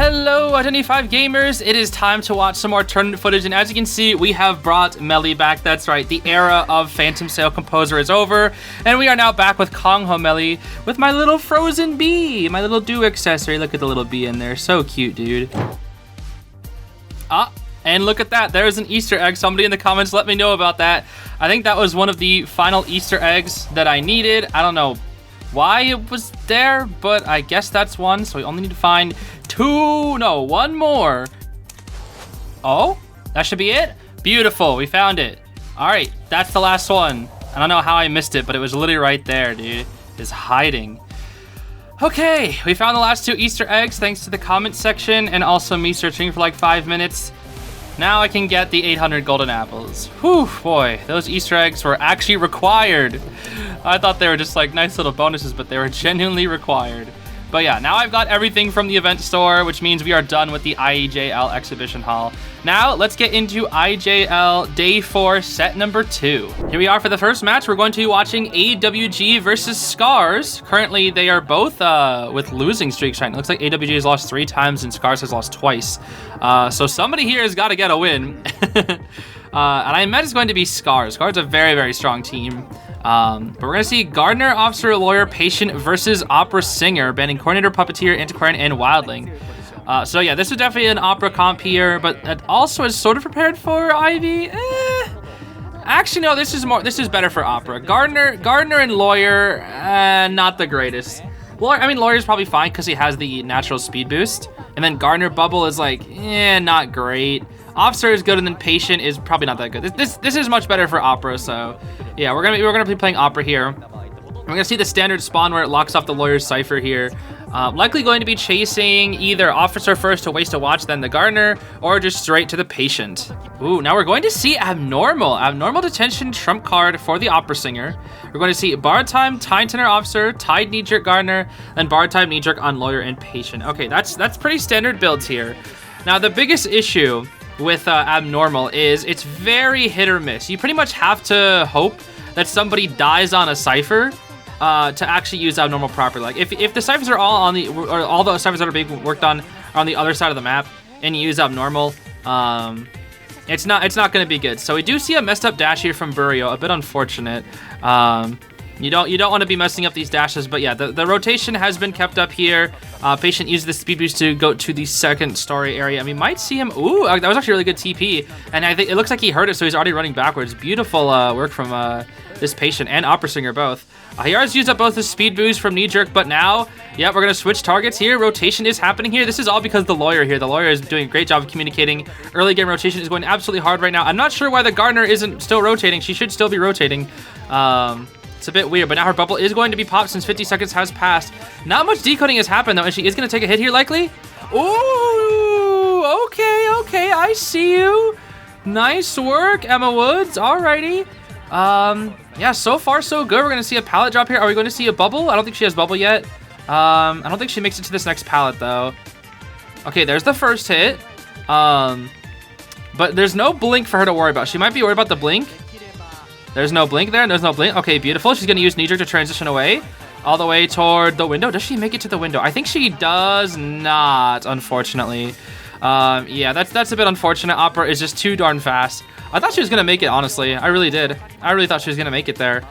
Hello, Identity5 gamers. It is time to watch some more tournament footage, and as you can see, we have brought Melly back. That's right, the era of Phantom Sail Composer is over, and we are now back with Kong Ho Melly with my little frozen bee, my little dew accessory. Look at the little bee in there, so cute, dude. And look at that, there's an Easter egg. Somebody in the comments let me know about that. I think that was one of the final Easter eggs that I needed. I don't know why it was there, but I guess that's one, so we only need to find one more. Oh, that should be it. Beautiful, we found it. All right, that's the last one. I don't know how I missed it, but it was literally right there, dude. It's hiding. Okay, we found the last 2 Easter eggs thanks to the comment section and also me searching for like 5 minutes. Now I can get the 800 golden apples. Whew, boy, those Easter eggs were actually required. I thought they were just like nice little bonuses, but they were genuinely required. But yeah, now I've got everything from the event store, which means we are done with the IJL Exhibition Hall. Now, let's get into IJL Day 4, set number 2. Here we are for the first match. We're going to be watching AWG versus Scars. Currently, they are both with losing streaks right now. It looks like AWG has lost 3 times and Scars has lost twice. So somebody here has got to get a win. And I imagine it's going to be Scars. Scars is a very, very strong team. But we're gonna see Gardener, Officer, Lawyer, Patient versus Opera Singer, banning Coordinator, Puppeteer, Antiquarian, and Wildling. So yeah, this is definitely an Opera comp here, but it also is sort of prepared for Ivy. Actually, no, this is better for Opera. Gardener and Lawyer, not the greatest. Lawyer's probably fine because he has the natural speed boost, and then Gardener Bubble is like, not great. Officer is good, and then Patient is probably not that good. This is much better for Opera, so yeah, we're gonna be playing Opera here. We're gonna see the standard spawn where it locks off the Lawyer's Cipher here. Likely going to be chasing either Officer first to waste a watch, then the Gardener, or just straight to the Patient. Ooh, now we're going to see Abnormal. Abnormal Detention trump card for the Opera Singer. We're going to see Bard Time, Tide Tenor Officer, Tide Knee Jerk Gardener, and Bard Time Knee Jerk on Lawyer and Patient. Okay, that's pretty standard builds here. Now the biggest issue with Abnormal is it's very hit or miss. You pretty much have to hope that somebody dies on a cipher to actually use Abnormal properly. Like if the ciphers are all on all the ciphers that are being worked on are on the other side of the map and you use Abnormal, it's not going to be good. So we do see a messed up dash here from Burio, a bit unfortunate. You don't want to be messing up these dashes, but yeah, the rotation has been kept up here. Patient used the speed boost to go to the second story area, and we might see him. Ooh, that was actually a really good TP, and I think it looks like he heard it, so he's already running backwards. Beautiful work from this Patient and Opera Singer both. He already used up both his speed boost from Knee Jerk, but now, yeah, we're gonna switch targets here. Rotation is happening here. This is all because of the Lawyer here. The Lawyer is doing a great job of communicating. Early game rotation is going absolutely hard right now. I'm not sure why the Gardener isn't still rotating. She should still be rotating. It's a bit weird, but now her bubble is going to be popped since 50 seconds has passed. Not much decoding has happened, though, and she is going to take a hit here, likely. Ooh, okay, I see you. Nice work, Emma Woods. Alrighty. Yeah, so far, so good. We're going to see a pallet drop here. Are we going to see a bubble? I don't think she has bubble yet. I don't think she makes it to this next pallet, though. Okay, there's the first hit. But there's no blink for her to worry about. She might be worried about the blink. There's no blink there. There's no blink. Okay, beautiful. She's going to use Knee Jerk to transition away. All the way toward the window. Does she make it to the window? I think she does not, unfortunately. Yeah, that's a bit unfortunate. Opera is just too darn fast. I thought she was going to make it, honestly. I really did. I really thought she was going to make it there.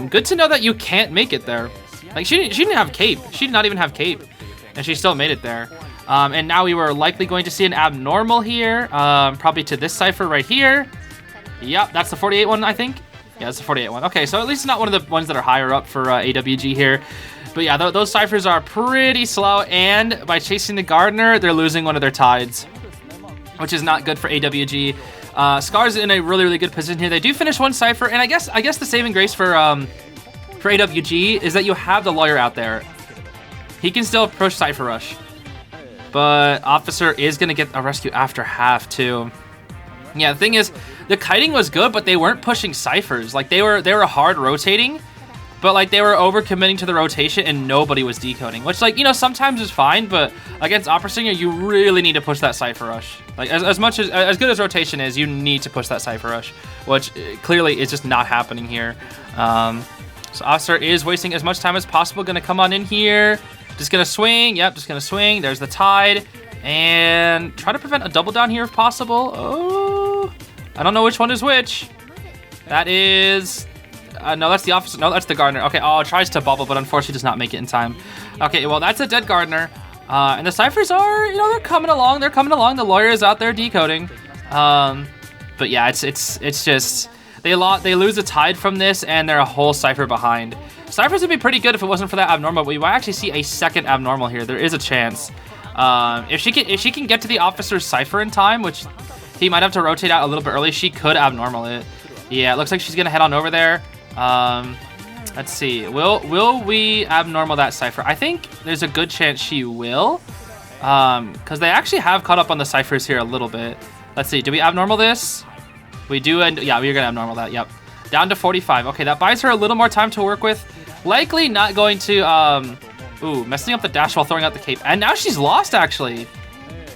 Good to know that you can't make it there. Like, she didn't have cape. She did not even have cape. And she still made it there. And now we were likely going to see an Abnormal here. Probably to this cipher right here. Yep, that's the 48 one, I think. Yeah, it's the 48 one. Okay, so at least it's not one of the ones that are higher up for AWG here. But yeah, those ciphers are pretty slow, and by chasing the Gardener, they're losing one of their tides, which is not good for AWG. Scar's in a really, really good position here. They do finish one cipher, and I guess the saving grace for AWG is that you have the Lawyer out there. He can still approach Cipher Rush, but Officer is going to get a rescue after half, too. Yeah, the thing is, the kiting was good, but they weren't pushing ciphers. Like, they were hard rotating, but like they were overcommitting to the rotation and nobody was decoding, which, like, you know, sometimes is fine, but against Opera Singer, you really need to push that cipher rush. Like, as good as rotation is, you need to push that cipher rush, which clearly is just not happening here. So Officer is wasting as much time as possible. Gonna come on in here, just gonna swing. Yep, just gonna swing. There's the tide. And try to prevent a double down here if possible. Oh, I don't know which one is which. That is... no, that's the officer. No, that's the gardener. Okay, oh, it tries to bubble, but unfortunately does not make it in time. Okay, well, that's a dead gardener. And the ciphers are, you know, they're coming along. They're coming along. The lawyer is out there decoding. But yeah, it's just... They lose a tide from this, and they're a whole cipher behind. Ciphers would be pretty good if it wasn't for that abnormal, but we might actually see a second abnormal here. There is a chance. If she can get to the officer's cipher in time, which he might have to rotate out a little bit early, she could abnormal it. Yeah, it looks like she's gonna head on over there. Let's see. Will we abnormal that cipher? I think there's a good chance she will, because they actually have caught up on the ciphers here a little bit. Let's see. Do we abnormal this? We do, and yeah, we're gonna abnormal that. Yep. Down to 45. Okay, that buys her a little more time to work with. Likely not going to, ooh, messing up the dash while throwing out the cape. And now she's lost, actually.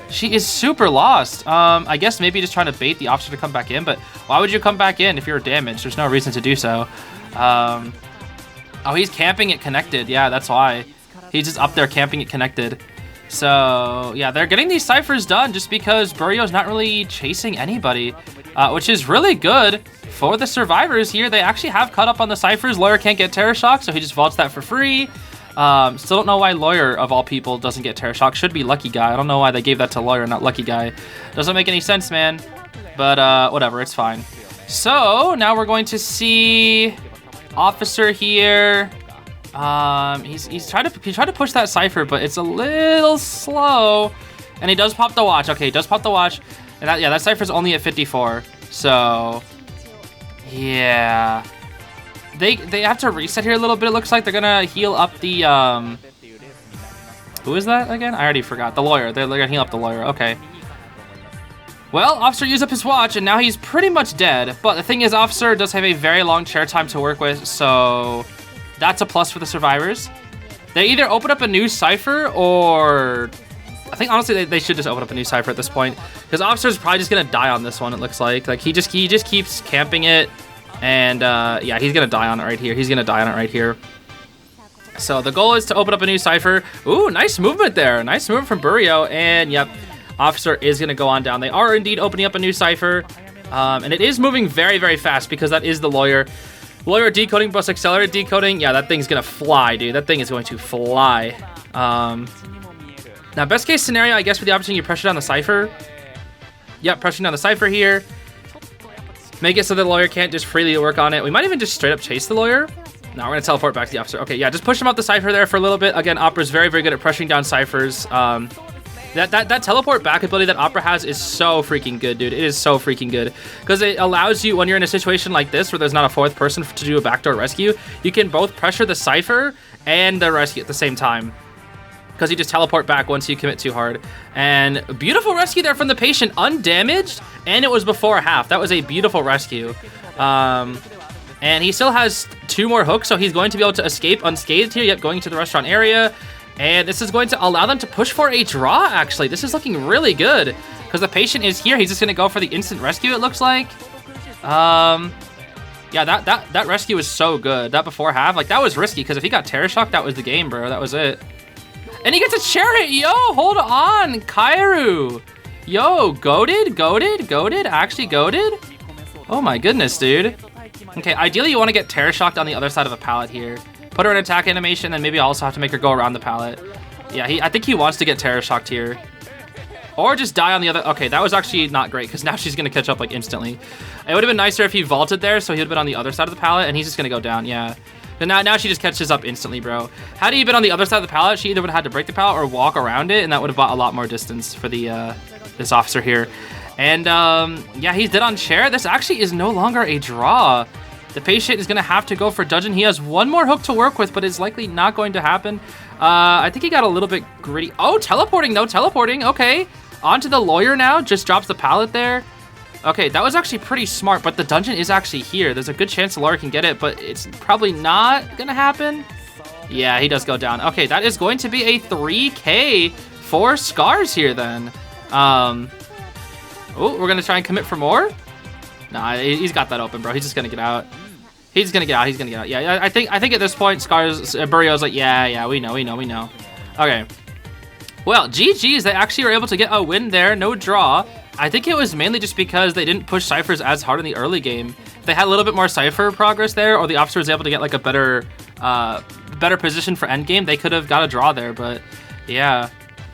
She is super lost. I guess maybe just trying to bait the officer to come back in, but why would you come back in if you're damaged? There's no reason to do so. Oh, he's camping it connected. Yeah, that's why. He's just up there camping it connected. So, yeah, they're getting these ciphers done just because Burrio's not really chasing anybody, which is really good for the survivors here. They actually have caught up on the ciphers. Lawyer can't get Terror Shock, so he just vaults that for free. Still don't know why Lawyer, of all people, doesn't get Terror Shock. Should be Lucky Guy. I don't know why they gave that to Lawyer, not Lucky Guy. Doesn't make any sense, man. But, whatever, it's fine. So, now we're going to see Officer here. He's trying to push that cipher, but it's a little slow. And he does pop the watch. Okay, he does pop the watch. And that cipher's only at 54. So, yeah. They have to reset here a little bit, it looks like. They're gonna heal up the, who is that again? I already forgot. The lawyer. They're gonna heal up the lawyer. Okay. Well, Officer used up his watch, and now he's pretty much dead. But the thing is, Officer does have a very long chair time to work with, so that's a plus for the survivors. They either open up a new cipher, or... I think, honestly, they should just open up a new cipher at this point. Because Officer's probably just gonna die on this one, it looks like. Like, he just keeps camping it. And, yeah, he's gonna die on it right here. He's gonna die on it right here. So the goal is to open up a new cipher. Ooh, nice movement there. Nice movement from Burrio. And, yep, Officer is gonna go on down. They are indeed opening up a new cipher. And it is moving very, very fast because that is the lawyer. Lawyer decoding plus accelerated decoding. Yeah, that thing's gonna fly, dude. That thing is going to fly. Now, best case scenario, I guess, for the opportunity, you pressure down the cipher. Yep, pressuring down the cipher here. Make it so the lawyer can't just freely work on it. We might even just straight up chase the lawyer. No, we're gonna teleport back to the officer. Okay, yeah, just push him out the cipher there for a little bit. Again, Opera's very, very good at pressuring down ciphers. That teleport back ability that Opera has is so freaking good, dude. It is so freaking good. Because it allows you, when you're in a situation like this, where there's not a fourth person to do a backdoor rescue, you can both pressure the cipher and the rescue at the same time. Because you just teleport back once you commit too hard. And beautiful rescue there from the patient, undamaged, and it was before half. That was a beautiful rescue. And he still has 2 more hooks, so he's going to be able to escape unscathed here, yet going to the restaurant area. And this is going to allow them to push for a draw, actually. This is looking really good. Because the patient is here. He's just going to go for the instant rescue, it looks like. Yeah, that rescue was so good. That before half, like, that was risky. Because if he got Terror Shock, that was the game, bro. That was it. And he gets a chair hit. Yo, hold on. Kairu. Yo, goated? Actually goated? Oh my goodness, dude. Okay, ideally you want to get Terror Shocked on the other side of a pallet here. Put her in attack animation, and maybe also have to make her go around the pallet. Yeah, I think he wants to get Terror Shocked here. Or just die on the other... Okay, that was actually not great, because now she's going to catch up, like, instantly. It would have been nicer if he vaulted there, so he would have been on the other side of the pallet, and he's just going to go down, yeah. And now she just catches up instantly, bro. Had he been on the other side of the pallet, she either would have had to break the pallet or walk around it, and that would have bought a lot more distance for the this officer here. And, yeah, he's dead on chair. This actually is no longer a draw. The patient is going to have to go for dungeon. He has 1 more hook to work with, but it's likely not going to happen. I think he got a little bit greedy. Oh, teleporting, no teleporting. Okay, onto the lawyer now. Just drops the pallet there. Okay, that was actually pretty smart, but the dungeon is actually here. There's a good chance the lawyer can get it, but it's probably not going to happen. Yeah, he does go down. Okay, that is going to be a 3K for Scars here then. Oh, we're going to try and commit for more? Nah, he's got that open, bro. He's just going to get out. He's going to get out. He's going to get out. Yeah, I think at this point, Scars, Burrio's like, yeah, we know. Okay. Well, GG's, they actually were able to get a win there, no draw. I think it was mainly just because they didn't push Cyphers as hard in the early game. If they had a little bit more Cypher progress there, or the officer was able to get like a better position for endgame, they could have got a draw there, but yeah.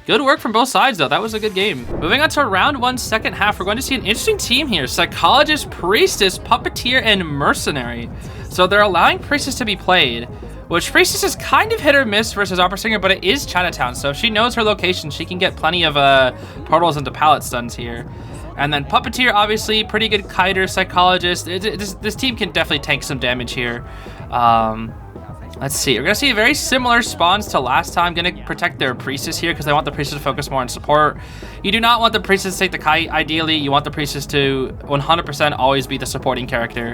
Good work from both sides, though. That was a good game. Moving on to round 1, second half, we're going to see an interesting team here. Psychologist, Priestess, Puppeteer, and Mercenary. So they're allowing Priestess to be played, which Priestess is kind of hit or miss versus Opera Singer, but it is Chinatown, so if she knows her location, she can get plenty of portals into pallet stuns here. And then Puppeteer, obviously, pretty good kiter, Psychologist. This team can definitely tank some damage here. Let's see. We're going to see very similar spawns to last time. Going to protect their Priestess here because they want the Priestess to focus more on support. You do not want the Priestess to take the kite. Ideally, you want the Priestess to 100% always be the supporting character,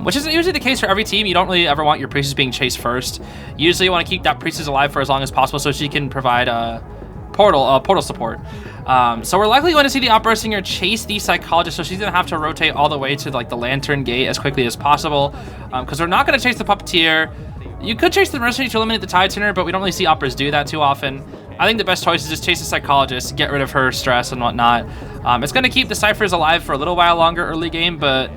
which is usually the case for every team. You don't really ever want your Priestess being chased first. Usually, you want to keep that Priestess alive for as long as possible so she can provide portal support. So we're likely going to see the Opera Singer chase the Psychologist, so she's going to have to rotate all the way to like the Lantern Gate as quickly as possible because we're not going to chase the Puppeteer. You could chase the Mercenary to eliminate the Tide Turner, but we don't really see Operas do that too often. I think the best choice is just chase the Psychologist, get rid of her stress and whatnot. It's going to keep the Cyphers alive for a little while longer early game, but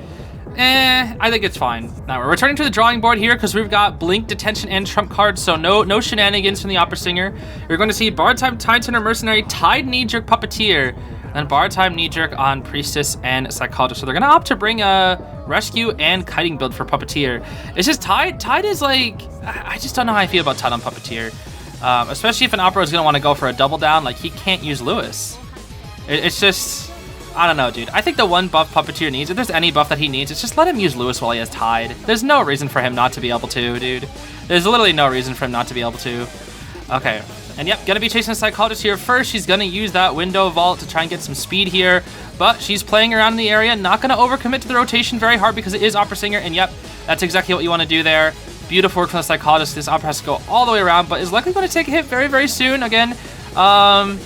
I think it's fine. Now we're returning to the drawing board here because we've got Blink, Detention, and Trump cards, so no shenanigans from the Opera Singer. You're going to see Bar Time, Tide Turner, Mercenary, Tide, Knee Jerk, Puppeteer, and Bar Time, Knee Jerk on Priestess and Psychologist. So they're going to opt to bring a Rescue and Kiting build for Puppeteer. It's just Tide is like, I just don't know how I feel about Tide on Puppeteer. Especially if an Opera is going to want to go for a double down, like he can't use Lewis. It's just, I don't know, dude. I think the one buff Puppeteer needs, if there's any buff that he needs, it's just let him use Lewis while he has Tide. There's no reason for him not to be able to, dude. There's literally no reason for him not to be able to. Okay. And yep, gonna be chasing the Psychologist here first. She's gonna use that window vault to try and get some speed here, but she's playing around in the area, not gonna overcommit to the rotation very hard because it is Opera Singer, and yep, that's exactly what you want to do there. Beautiful work from the Psychologist. This Opera has to go all the way around, but is likely going to take a hit very, very soon. Again, oh,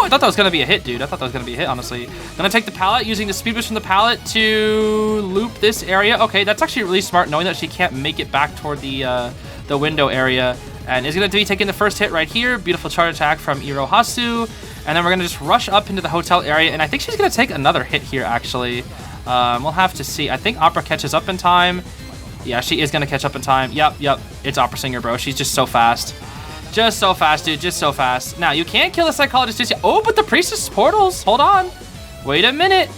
I thought that was gonna be a hit, dude. I thought that was gonna be a hit, honestly. Gonna take the pallet, using the speed boost from the pallet to loop this area. Okay, that's actually really smart, knowing that she can't make it back toward the window area. And is going to be taking the first hit right here. Beautiful charge attack from Irohasu. And then we're going to just rush up into the hotel area. And I think she's going to take another hit here, actually. We'll have to see. I think Opera catches up in time. Yeah, she is going to catch up in time. Yep. It's Opera Singer, bro. She's just so fast. Just so fast, dude. Just so fast. Now, you can't kill the Psychologist just yet. Oh, but the Priestess portals. Hold on. Wait a minute.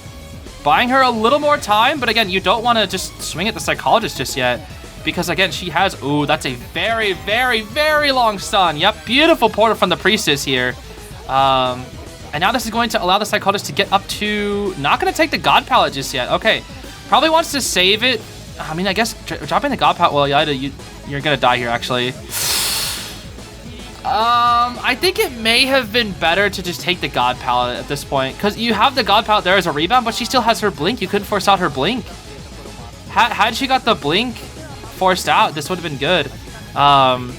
Buying her a little more time. But again, you don't want to just swing at the Psychologist just yet. Because again, she has, ooh, that's a very, very, very long stun. Yep, beautiful portal from the Priestess here. And now this is going to allow the Psychologist to get up to, not going to take the God Pallet just yet. Okay, probably wants to save it. I mean, I guess dropping the God Pallet, well, you're going to die here, actually. I think it may have been better to just take the God Pallet at this point. Because you have the God Pallet there as a rebound, but she still has her Blink. You couldn't force out her Blink. Had she got the Blink forced out, this would have been good. Gonna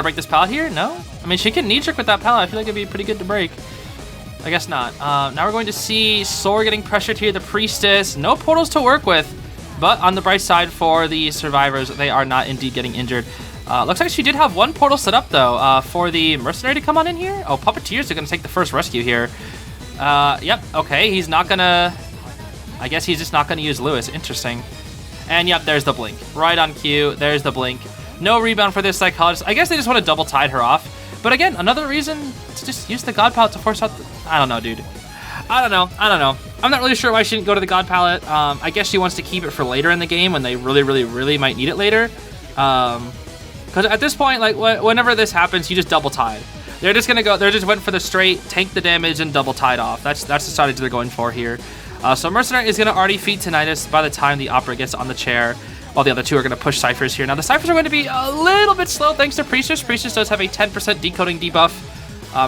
break this pallet here? No? I mean, she can knee trick with that pallet. I feel like it'd be pretty good to break. I guess not. Now we're going to see Sor getting pressured here. The Priestess, no portals to work with, but on the bright side for the survivors, they are not indeed getting injured. Looks like she did have one portal set up though, for the Mercenary to come on in here. Oh, Puppeteers are gonna take the first rescue here. Yep, okay, he's not gonna, I guess he's just not gonna use Lewis. Interesting. And yep, there's the Blink. Right on cue, there's the Blink. No rebound for this Psychologist. I guess they just want to double tide her off. But again, another reason to just use the God Pallet to force out the, I don't know, dude. I don't know. I'm not really sure why she didn't go to the God Pallet. I guess she wants to keep it for later in the game when they really, really, really might need it later. Because at this point, like, whenever this happens, you just double tide. They're just went for the straight, tank the damage, and double tide off. That's the strategy they're going for here. So Mercenary is going to already feed Tinnitus by the time the Opera gets on the chair, while the other two are going to push Cyphers here. Now, the Cyphers are going to be a little bit slow thanks to Priestess. Priestess does have a 10% decoding debuff,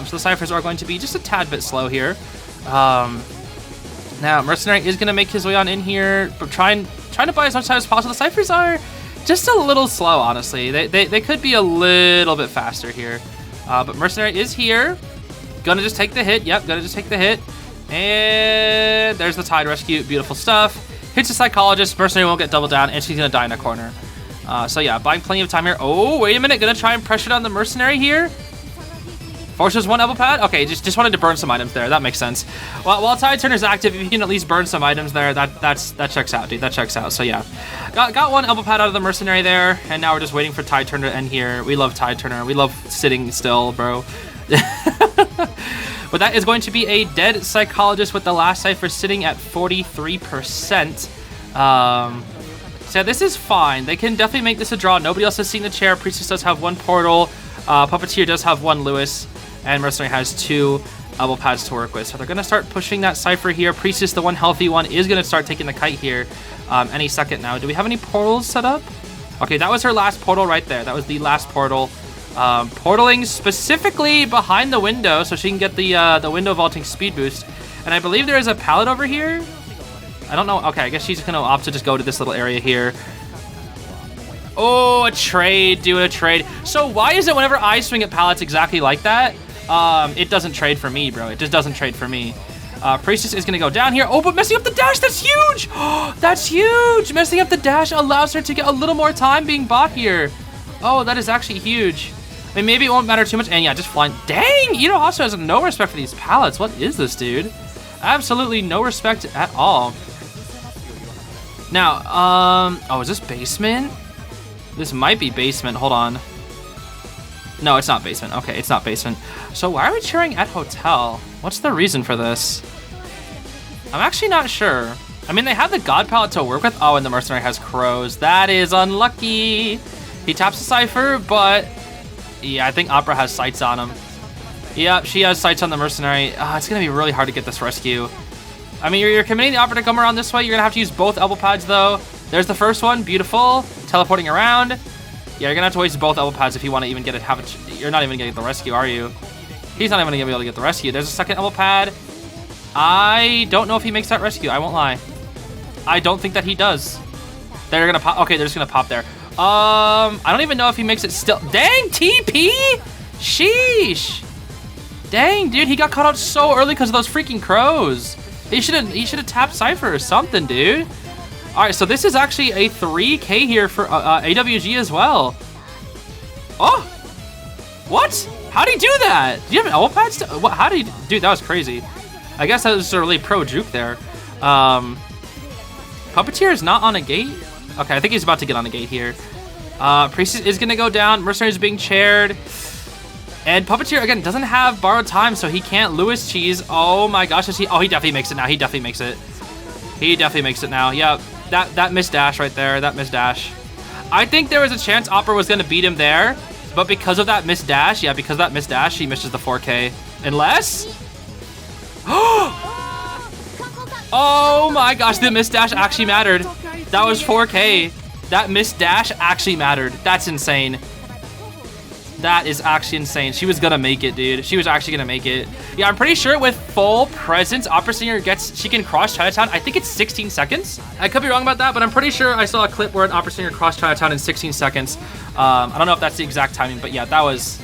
so the Cyphers are going to be just a tad bit slow here. Now, Mercenary is going to make his way on in here, but trying to buy as much time as possible. The Cyphers are just a little slow, honestly. They could be a little bit faster here. But Mercenary is here. Gonna just take the hit. Yep, gonna just take the hit. And there's the Tide Rescue. Beautiful stuff. Hits the Psychologist. Mercenary won't get doubled down, and she's going to die in a corner. So yeah, buying plenty of time here. Oh, wait a minute. Going to try and pressure down the Mercenary here. Forces 1 elbow pad? Okay, just wanted to burn some items there. That makes sense. Well, while Tide Turner's active, if you can at least burn some items there, that checks out, dude. That checks out. So yeah, got 1 elbow pad out of the mercenary there, and now we're just waiting for Tide Turner to end here. We love Tide Turner. We love sitting still, bro. But that is going to be a dead psychologist with the last cipher sitting at 43%. So yeah, this is fine. They can definitely make this a draw. Nobody else has seen the chair. Priestess does have 1 portal. Puppeteer does have 1 Lewis. And Mercenary has 2 elbow pads to work with. So they're going to start pushing that cipher here. Priestess, the one healthy one, is going to start taking the kite here any second now. Do we have any portals set up? Okay, that was her last portal right there. That was the last portal. Portaling specifically behind the window so she can get the window vaulting speed boost. And I believe there is a pallet over here. I don't know. Okay, I guess she's going to opt to just go to this little area here. Oh, a trade, dude, a trade. So why is it whenever I swing at pallets exactly like that, it doesn't trade for me, bro? It just doesn't trade for me. Priestess is going to go down here. Oh, but messing up the dash, that's huge. That's huge. Messing up the dash allows her to get a little more time being bought here. Oh, that is actually huge. I mean, maybe it won't matter too much. And yeah, just flying. Dang, Ito also has no respect for these pallets. What is this, dude? Absolutely no respect at all. Now, oh, is this basement? This might be basement. Hold on. No, it's not basement. Okay, it's not basement. So why are we cheering at hotel? What's the reason for this? I'm actually not sure. I mean, they have the god palette to work with. Oh, and the mercenary has crows. That is unlucky. He taps the cipher, but yeah, I think Opera has sights on him. Yep, she has sights on the mercenary. It's gonna be really hard to get this rescue. I mean, you're committing the Opera to come around this way. You're gonna have to use both elbow pads though. There's the first one, beautiful. Teleporting around. Yeah, you're gonna have to waste both elbow pads if you want to even get it. You're not even gonna get the rescue, are you? He's not even gonna be able to get the rescue. There's a second elbow pad. I don't know if he makes that rescue. I won't lie. I don't think that he does. They're gonna pop. Okay, they're just gonna pop there. I don't even know if he makes it still. Dang, TP! Sheesh. Dang, dude, he got caught out so early because of those freaking crows. He should have tapped Cypher or something, dude. All right, so this is actually a 3K here for AWG as well. Oh, what? How did he do that? Do you have an elbow pad? What? How did he? Dude, that was crazy. I guess that was a really pro juke there. Puppeteer is not on a gate. Okay, I think he's about to get on a gate here. Priest is gonna go down. Mercenary is being chaired. And Puppeteer, again, doesn't have borrowed time, so he can't Lewis cheese. Oh my gosh, is he? Oh, he definitely makes it now. He definitely makes it. He definitely makes it now. Yeah, that missed dash right there. That missed dash. I think there was a chance Opera was gonna beat him there, but because of that missed dash, yeah, because of that missed dash, he misses the 4K. Unless... Oh my gosh, the missed dash actually mattered. That was 4K. That missed dash actually mattered. That's insane. That is actually insane. She was gonna make it, dude. She was actually gonna make it. Yeah, I'm pretty sure with full presence, Opera Singer she can cross Chinatown. I think it's 16 seconds. I could be wrong about that, but I'm pretty sure I saw a clip where an Opera Singer crossed Chinatown in 16 seconds. I don't know if that's the exact timing, but yeah, that was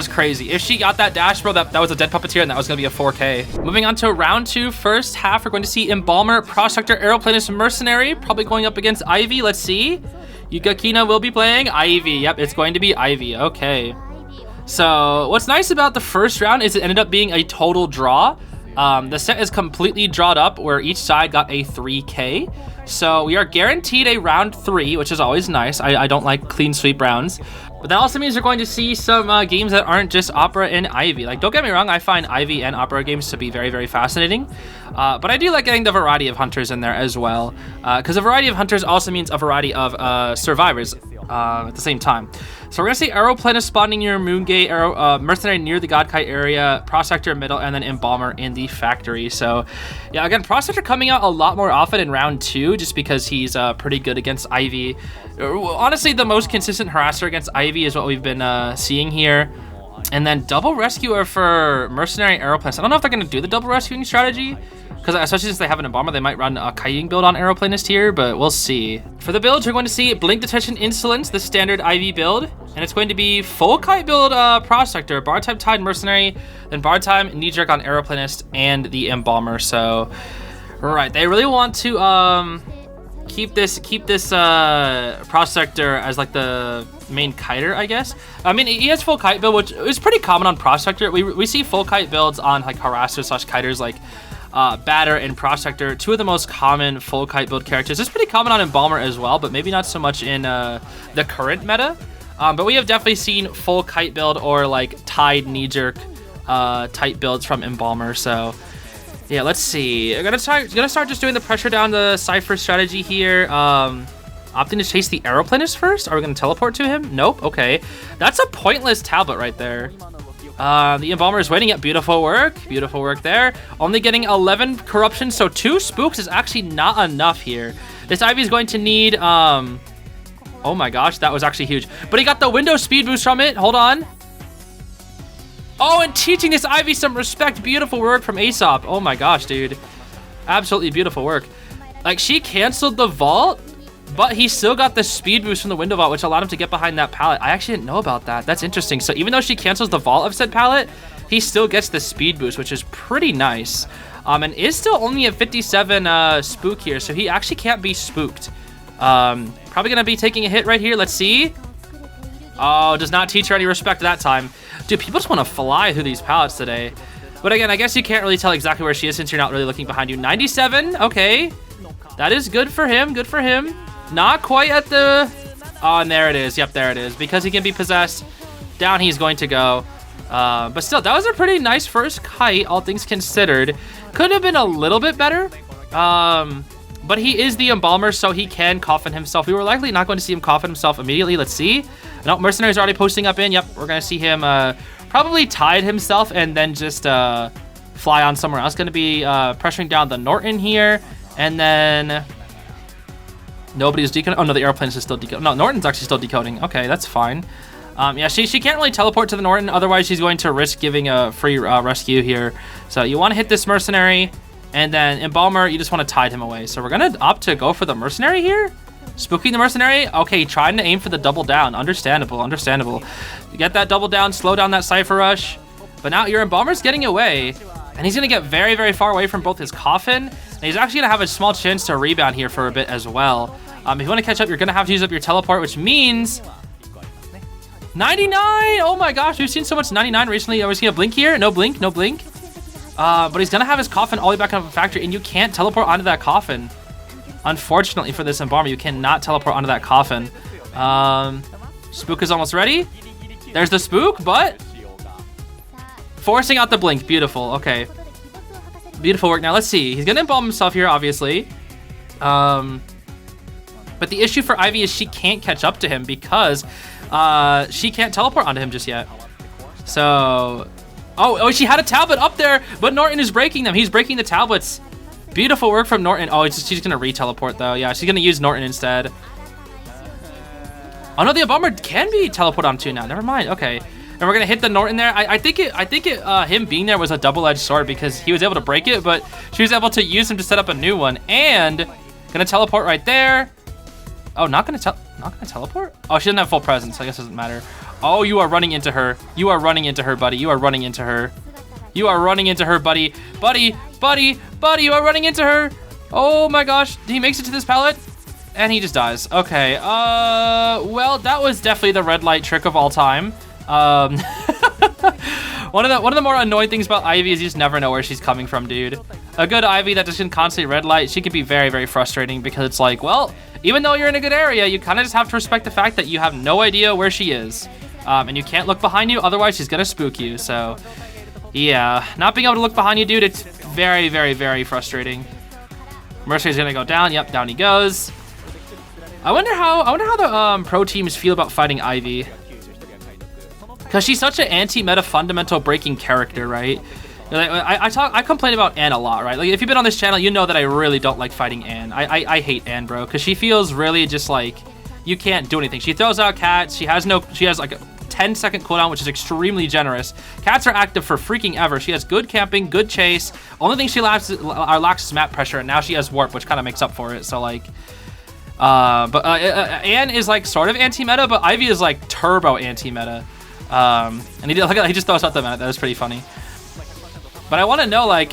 crazy. If she got that dash, bro, that was a dead Puppeteer, and that was gonna be a 4K. Moving on to round 2, first half, we're going to see Embalmer, Prospector, Aeroplanist, Mercenary, probably going up against Ivy. Let's see. Yukakina will be playing Ivy. Yep, it's going to be Ivy. Okay. So what's nice about the first round is it ended up being a total draw. The set is completely drawed up where each side got a 3K. So we are guaranteed a round 3, which is always nice. I don't like clean sweep rounds. But that also means we're going to see some games that aren't just Opera and Ivy. Like, don't get me wrong, I find Ivy and Opera games to be very, very fascinating. But I do like getting the variety of hunters in there as well. Because a variety of hunters also means a variety of survivors at the same time. So we're going to see Aeroplanist spawning near Moongate, Mercenary near the Godkite area, Prospector middle, and then Embalmer in the factory. So, yeah, again, Prospector coming out a lot more often in round 2 just because he's pretty good against Ivy. Honestly, the most consistent harasser against Ivy is what we've been seeing here. And then double rescuer for Mercenary Aeroplanist. I don't know if they're going to do the double rescuing strategy, because especially since they have an Embalmer, they might run a kiting build on Aeroplanist here, but we'll see. For the builds, we're going to see Blink Detection Insolence, the standard Ivy build, and it's going to be full kite build Prospector, bar type Tide Mercenary, then bar time knee jerk on Aeroplanist and the Embalmer. So, right, they really want to keep this Prospector as like the main kiter, I guess. I mean, he has full kite build, which is pretty common on Prospector. We see full kite builds on like harassers / kiters like Batter and Prospector, two of the most common full kite build characters. It's pretty common on Embalmer as well, but maybe not so much in the current meta. But we have definitely seen full kite build or like tied knee-jerk type builds from Embalmer. So yeah, let's see. I'm gonna start just doing the pressure down the Cypher strategy here. Opting to chase the aeroplanist first. Are we gonna teleport to him? Nope. Okay, that's a pointless tablet right there. The Embalmer is waiting. Yep, beautiful work there. Only getting 11 corruption, so 2 spooks is actually not enough here. This Ivy is going to need oh my gosh, that was actually huge. But he got the window speed boost from it. Hold on. Oh, and teaching this Ivy some respect. Beautiful work from Aesop. Oh my gosh, dude. Absolutely beautiful work. Like, she canceled the vault, but he still got the speed boost from the window vault, which allowed him to get behind that pallet. I actually didn't know about that. That's interesting. So even though she cancels the vault of said pallet, he still gets the speed boost, which is pretty nice. And is still only a 57 spook here, so he actually can't be spooked. Probably gonna be taking a hit right here. Let's see. Oh, does not teach her any respect that time. Dude, people just want to fly through these pallets today. But again, I guess you can't really tell exactly where she is since you're not really looking behind you. 97, okay. That is good for him, good for him. Not quite at the... Oh, and there it is. Yep, there it is. Because he can be possessed, down he's going to go. But still, that was a pretty nice first kite, all things considered. Could have been a little bit better. But he is the Embalmer, so he can coffin himself. We were likely not going to see him coffin himself immediately. Let's see. No, Mercenary's already posting up in. Yep, we're going to see him probably tied himself and then just fly on somewhere else. Going to be pressuring down the Norton here. And then... Nobody's decoding. Oh, no, the airplane is still decoding. No, Norton's actually still decoding. Okay, that's fine. Yeah, she can't really teleport to the Norton. Otherwise, she's going to risk giving a free rescue here. So you want to hit this Mercenary. And then Embalmer, you just want to tide him away. So we're going to opt to go for the Mercenary here. Spooking the Mercenary. Okay, trying to aim for the double down. Understandable, understandable. You get that double down, slow down that Cypher Rush. But now your Embalmer's getting away. And he's going to get very, very far away from both his coffin. And he's actually going to have a small chance to rebound here for a bit as well. If you want to catch up, you're going to have to use up your teleport, which means... 99! Oh my gosh, we've seen so much 99 recently. Are we seeing a blink here? No blink, no blink. But he's going to have his coffin all the way back up the factory, and you can't teleport onto that coffin. Unfortunately for this Embalmer, you cannot teleport onto that coffin. Spook is almost ready. There's the spook, but... Forcing out the blink. Beautiful. Okay. Beautiful work. Now, let's see. He's going to embalm himself here, obviously. But the issue for Ivy is she can't catch up to him because she can't teleport onto him just yet. So... Oh, she had a tablet up there, but Norton is breaking them. He's breaking the tablets. Beautiful work from Norton. Oh, she's going to re-teleport, though. Yeah, she's going to use Norton instead. Oh, no, the Embalmer can be teleported onto now. Never mind. Okay. And we're going to hit the Norton there. I think him being there was a double-edged sword because he was able to break it, but she was able to use him to set up a new one. And going to teleport right there. Oh, not going to teleport? Oh, she doesn't have full presence, so I guess it doesn't matter. Oh, you are running into her. You are running into her, buddy. You are running into her. You are running into her, buddy. Buddy, you are running into her. Oh my gosh. He makes it to this pallet. And he just dies. Okay. Well, that was definitely the red light trick of all time. One of the more annoying things about Ivy is you just never know where she's coming from, dude. A good Ivy that just can constantly red light, she can be very, very frustrating because it's like, well, even though you're in a good area, you kind of just have to respect the fact that you have no idea where she is. And you can't look behind you, otherwise she's gonna spook you. So, yeah, not being able to look behind you, dude, it's very, very, very frustrating. Mercy's gonna go down. Yep, down he goes. I wonder how the pro teams feel about fighting Ivy, because she's such an anti-meta fundamental breaking character, right? Like, I complain about Anne a lot, right? Like, if you've been on this channel, you know that I really don't like fighting Anne. I hate Anne, bro, because she feels really just like you can't do anything. She throws out cats. She has like a 10-second cooldown, which is extremely generous. Cats are active for freaking ever. She has good camping, good chase. Only thing she lacks is map pressure, and now she has warp, which kind of makes up for it. So like, Anne is like sort of anti-meta, but Ivy is like turbo anti-meta. And he just throws out the meta. That was pretty funny. But I want to know, like,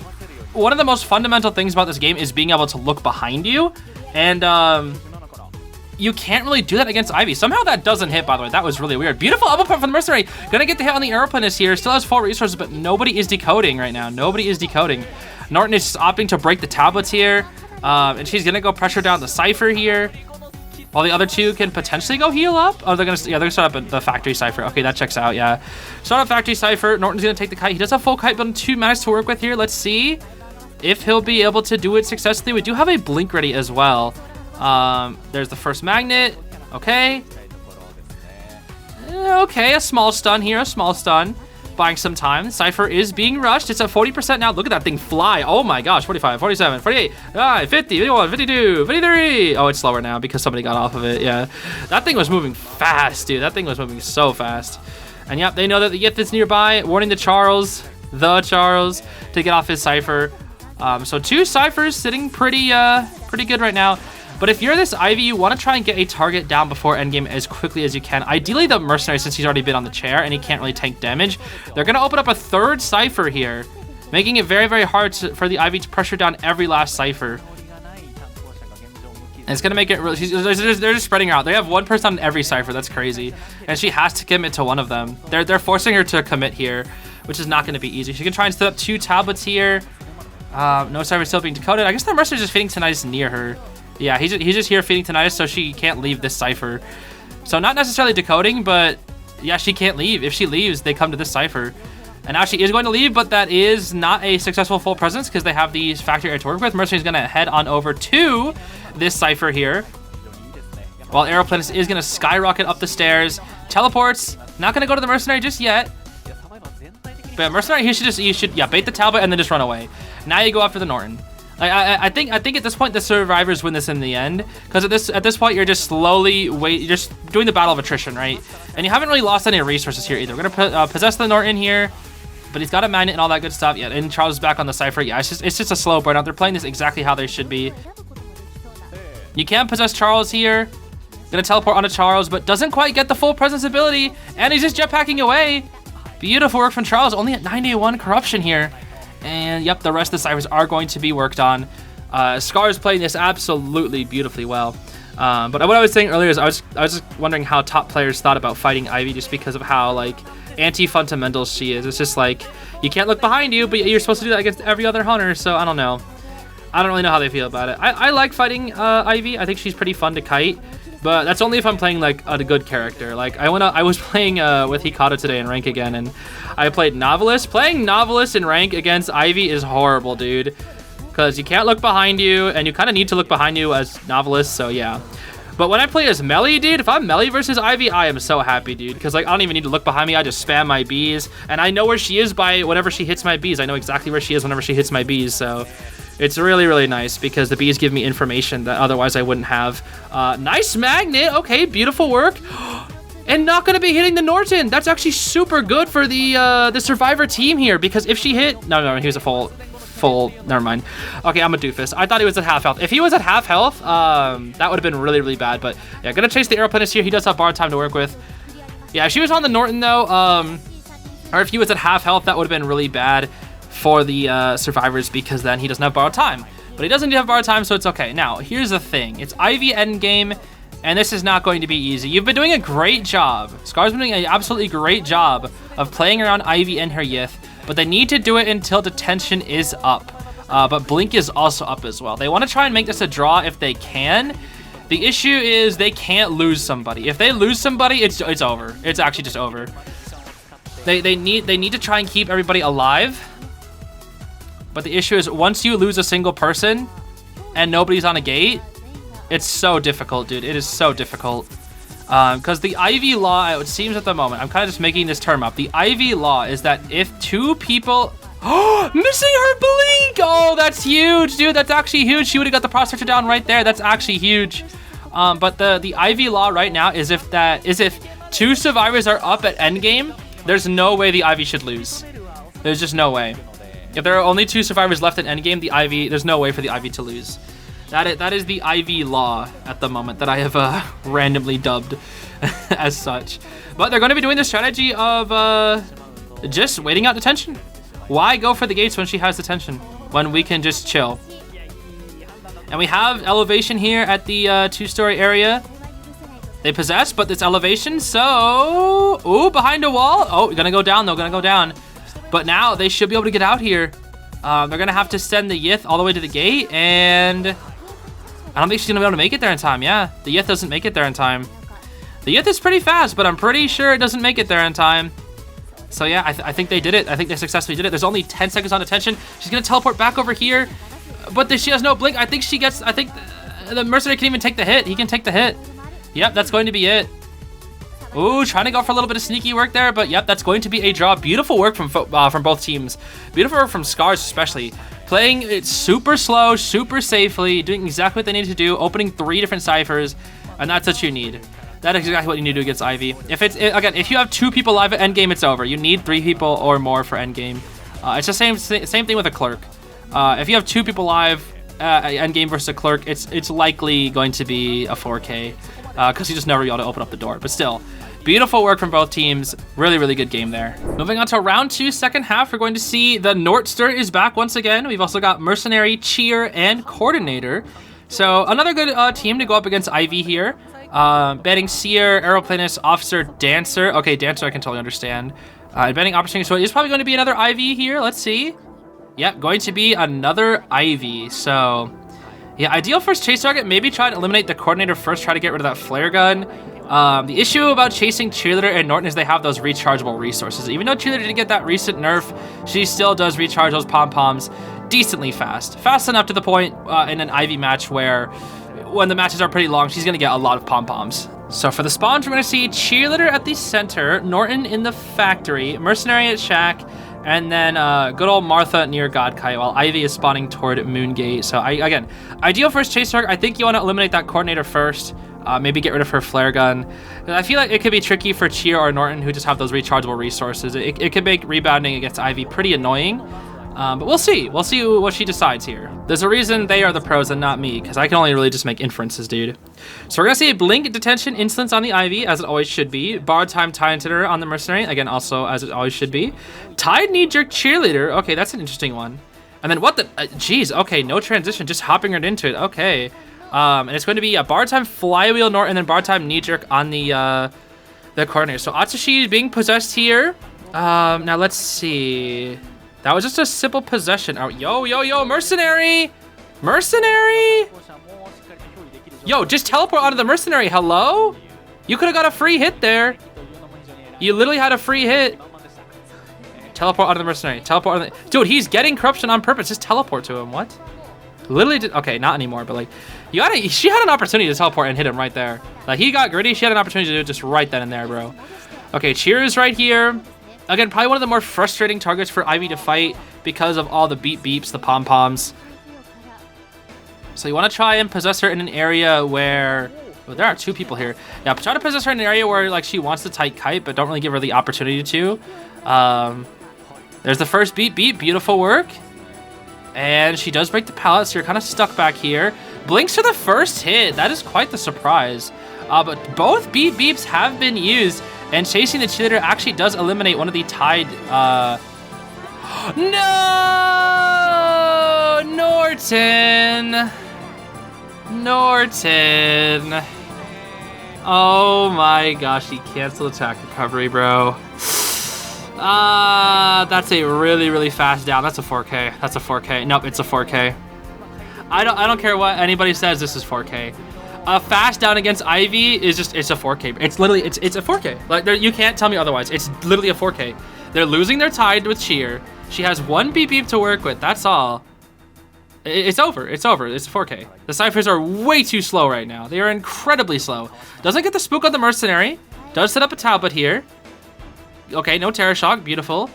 one of the most fundamental things about this game is being able to look behind you. And you can't really do that against Ivy. Somehow that doesn't hit, by the way. That was really weird. Beautiful elbow pump from the Mercenary. Gonna get the hit on the Aeroplanist here. Still has full resources, but nobody is decoding right now. Nobody is decoding. Norton is opting to break the tablets here. And she's gonna go pressure down the Cypher here. While the other two can potentially go heal up. Oh, they're gonna start up at the Factory Cypher. Okay, that checks out, yeah. Start up Factory Cypher. Norton's gonna take the kite. He does have full kite, but 2 manas to work with here. Let's see if he'll be able to do it successfully. We do have a blink ready as well. There's the first magnet. Okay. Okay, a small stun here, a small stun. Buying some time. Cypher is being rushed. It's at 40% now. Look at that thing fly. Oh my gosh, 45, 47, 48, 50, 51, 52, 53. Oh, it's slower now because somebody got off of it, yeah. That thing was moving fast, dude. That thing was moving so fast. And yep, they know that the Yith is nearby, warning the Charles, to get off his Cypher. So 2 Cyphers sitting pretty good right now. But if you're this Ivy, you want to try and get a target down before endgame as quickly as you can. Ideally, the Mercenary, since he's already been on the chair and he can't really tank damage, they're going to open up a 3rd Cypher here, making it very, very hard for the Ivy to pressure down every last Cypher. And it's going to make it really... They're just spreading her out. They have 1 person on every Cypher. That's crazy. And she has to commit to one of them. They're forcing her to commit here, which is not going to be easy. She can try and set up 2 tablets here. No Cypher still being decoded. I guess the Mercenary is just feeding Tinnitus near her. Yeah, he's just here feeding Tinnitus, so she can't leave this Cypher. So not necessarily decoding, but yeah, she can't leave. If she leaves, they come to this Cypher. And now she is going to leave, but that is not a successful full presence because they have these Factory Air to work with. Mercenary's going to head on over to this Cypher here. While Aeroplanist is going to skyrocket up the stairs. Teleports. Not going to go to the Mercenary just yet. But Mercenary, you should bait the tablet and then just run away. Now you go after the Norton. I think at this point the survivors win this in the end, because at this point you're just slowly you're just doing the battle of attrition, right? And you haven't really lost any resources here either. We're gonna possess the Norton here, but he's got a magnet and all that good stuff. Yeah, and Charles is back on the Cypher. Yeah, it's just a slow burnout. They're playing this exactly how they should be. You can possess Charles here. Gonna teleport onto Charles, but doesn't quite get the full presence ability, and he's just jetpacking away. Beautiful work from Charles. Only at 91 corruption here. And yep, the rest of the Cyphers are going to be worked on. Scar's playing this absolutely beautifully well. But what I was saying earlier is I was just wondering how top players thought about fighting Ivy just because of how like anti-fundamentals she is. It's just like you can't look behind you, but you're supposed to do that against every other hunter. So I don't know. I don't really know how they feel about it. I like fighting Ivy. I think she's pretty fun to kite. But that's only if I'm playing like a good character. Like I was playing with Hikaru today in rank again, and I played Novelist. Playing Novelist in rank against Ivy is horrible, dude. Because you can't look behind you, and you kind of need to look behind you as Novelist, so yeah. But when I play as Melee, dude, if I'm Melee versus Ivy, I am so happy, dude. Because like I don't even need to look behind me. I just spam my bees, and I know where she is by whenever she hits my bees. I know exactly where she is whenever she hits my bees, so... It's really, really nice because the bees give me information that otherwise I wouldn't have. Nice magnet. Okay, beautiful work. And not going to be hitting the Norton. That's actually super good for the Survivor team here because if she hit... No, he was a full... Never mind. Okay, I'm a doofus. I thought he was at half health. If he was at half health, that would have been really, really bad. But yeah, going to chase the Aeroplanist here. He does have borrowed time to work with. Yeah, if she was on the Norton though, or if he was at half health, that would have been really bad for the survivors because then he doesn't have borrowed time. But he doesn't have borrowed time, so it's okay. Now, here's the thing. It's Ivy endgame, and this is not going to be easy. You've been doing a great job. Scar's been doing an absolutely great job of playing around Ivy and her Yith, but they need to do it until detention is up. But Blink is also up as well. They want to try and make this a draw if they can. The issue is they can't lose somebody. If they lose somebody, it's over. It's actually just over. They need to try and keep everybody alive. But the issue is once you lose a single person and nobody's on a gate, it's so difficult, dude. It is so difficult. Because the Ivy law, it seems at the moment, I'm kind of just making this term up. The Ivy law is that if 2 people... Oh, missing her blink! Oh, that's huge, dude. That's actually huge. She would have got the prospector down right there. That's actually huge. But the Ivy law right now is if 2 survivors are up at endgame, there's no way the Ivy should lose. There's just no way. If there are only 2 survivors left at endgame, there's no way for the Ivy to lose. That is the Ivy law at the moment that I have randomly dubbed as such. But they're going to be doing the strategy of just waiting out detention. Why go for the gates when she has detention? When we can just chill. And we have elevation here at the 2-story area. They possess, but it's elevation, so... Ooh, behind a wall. Oh, gonna go down, though, gonna go down. But now they should be able to get out here. They're gonna have to send the Yith all the way to the gate, and... I don't think she's gonna be able to make it there in time. Yeah, the Yith doesn't make it there in time. The Yith is pretty fast, but I'm pretty sure it doesn't make it there in time. So yeah, I think they did it. I think they successfully did it. There's only 10 seconds on attention. She's gonna teleport back over here, but she has no blink. I think the mercenary can even take the hit. He can take the hit. Yep, that's going to be it. Ooh, trying to go for a little bit of sneaky work there, but yep, that's going to be a draw. Beautiful work from both teams. Beautiful work from Scars especially. Playing it super slow, super safely, doing exactly what they need to do, opening 3 different ciphers, and that's what you need. That is exactly what you need to do against Ivy. Again, if you have 2 people live at endgame, it's over. You need 3 people or more for endgame. It's the same thing with a clerk. If you have 2 people live at endgame versus a clerk, it's likely going to be a 4K because you just never be able to open up the door. But still, beautiful work from both teams. Really, really good game there. Moving on to round 2, second half, we're going to see the Nortster is back once again. We've also got Mercenary, Cheer, and Coordinator. So another good team to go up against Ivy here. Banning Seer, Aeroplanist, Officer, Dancer. Okay, Dancer I can totally understand. Banning Opportunity, so it's probably going to be another Ivy here. Let's see. Yep, going to be another Ivy. So, yeah, ideal first chase target. Maybe try to eliminate the Coordinator first. Try to get rid of that flare gun. The issue about chasing Cheerleader and Norton is they have those rechargeable resources. Even though Cheerleader did get that recent nerf, she still does recharge those pom-poms decently fast. Fast enough to the point in an Ivy match where when the matches are pretty long, she's going to get a lot of pom-poms. So for the spawns, we're going to see Cheerleader at the center, Norton in the factory, Mercenary at Shack, and then good old Martha near Godkite, while Ivy is spawning toward Moongate. So again, ideal first chase target. I think you want to eliminate that Coordinator first. Maybe get rid of her flare gun. I feel like it could be tricky for Cheer or Norton, who just have those rechargeable resources. It could make rebounding against Ivy pretty annoying. But we'll see. We'll see what she decides here. There's a reason they are the pros and not me, because I can only really just make inferences, dude. So we're going to see a Blink, Detention, Insolence on the Ivy, as it always should be. Borrowed Time, Tide Hitter on the Mercenary, again, also as it always should be. Tide Knee Jerk Cheerleader. Okay, that's an interesting one. And then what the... Geez, okay, no transition, just hopping right into it. Okay. And it's going to be a Borrowed Time, Flywheel Norton, and then Borrowed Time, Knee Jerk on the Coordinator. So Atsushi is being possessed here. Now let's see... That was just a simple possession. Oh, yo, Mercenary! Mercenary! Yo, just teleport out of the Mercenary. Hello? You could have got a free hit there. You literally had a free hit. Teleport out of the Mercenary. Teleport out of the... Dude, he's getting corruption on purpose. Just teleport to him. What? Literally did... Okay, not anymore, but like... She had an opportunity to teleport and hit him right there. Like, he got greedy. She had an opportunity to do it just right then and there, bro. Okay, Cheer is right here. Again, probably one of the more frustrating targets for Ivy to fight because of all the beeps, the pom-poms. So you want to try and possess her in an area where... Well, there are 2 people here. Yeah, try to possess her in an area where like she wants to tight kite, but don't really give her the opportunity to. There's the first beep. Beautiful work. And she does break the pallet, so you're kind of stuck back here. Blinks for the first hit. That is quite the surprise. But both beeps have been used. And chasing the Cheerleader actually does eliminate one of the Tide, No! Norton! Oh my gosh, he canceled attack recovery, bro. That's a really, really fast down. That's a 4K. That's a 4K. Nope, it's a 4K. I don't care what anybody says, this is 4K. A fast down against Ivy is just, it's a 4K. It's literally, it's a 4K. Like, you can't tell me otherwise. It's literally a 4K. They're losing their Tide with Cheer. She has 1 beep to work with. That's all. It's over. It's over. It's a 4K. The ciphers are way too slow right now. They are incredibly slow. Doesn't get the spook on the Mercenary. Does set up a tablet here. Okay, no Terror Shock. Beautiful.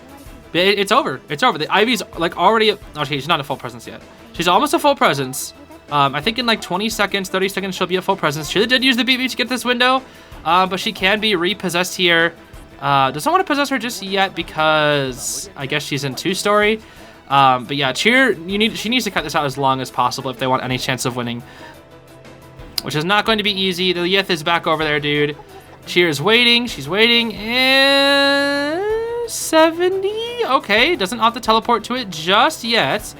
It's over. It's over. The Ivy's like already... Okay, she's not a full presence yet. She's almost a full presence. I think in like 20 seconds, 30 seconds, she'll be a full presence. She did use the BB to get this window, but she can be repossessed here. Doesn't want to possess her just yet because I guess she's in 2-story. But yeah, Cheer, she needs to cut this out as long as possible if they want any chance of winning, which is not going to be easy. The Yith is back over there, dude. Cheer is waiting. She's waiting. And 70. Okay, doesn't have to teleport to it just yet.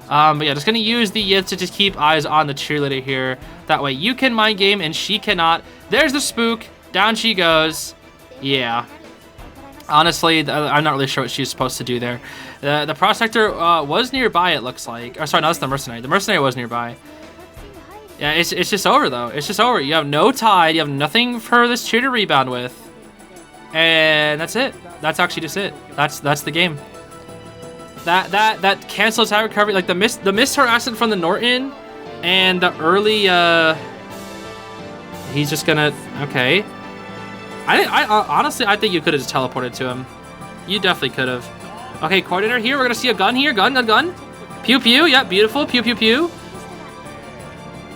But yeah, just gonna use the Yith to just keep eyes on the cheerleader here. That way you can mind game and she cannot. There's the spook. Down she goes. Yeah. Honestly, I'm not really sure what she's supposed to do there. The prospector was nearby, it looks like. Or sorry, no, that's the mercenary. The mercenary was nearby. Yeah, it's just over though. It's just over. You have no tide. You have nothing for this cheer to rebound with, and that's it. That's actually just it. That's the game. That cancels out recovery. Like the missed harassment from the Norton, and the early. He's just gonna okay. I honestly I think you could have just teleported to him. You definitely could have. Okay, coordinator here. We're gonna see a gun here. Gun. Pew pew. Yeah, beautiful. Pew pew pew.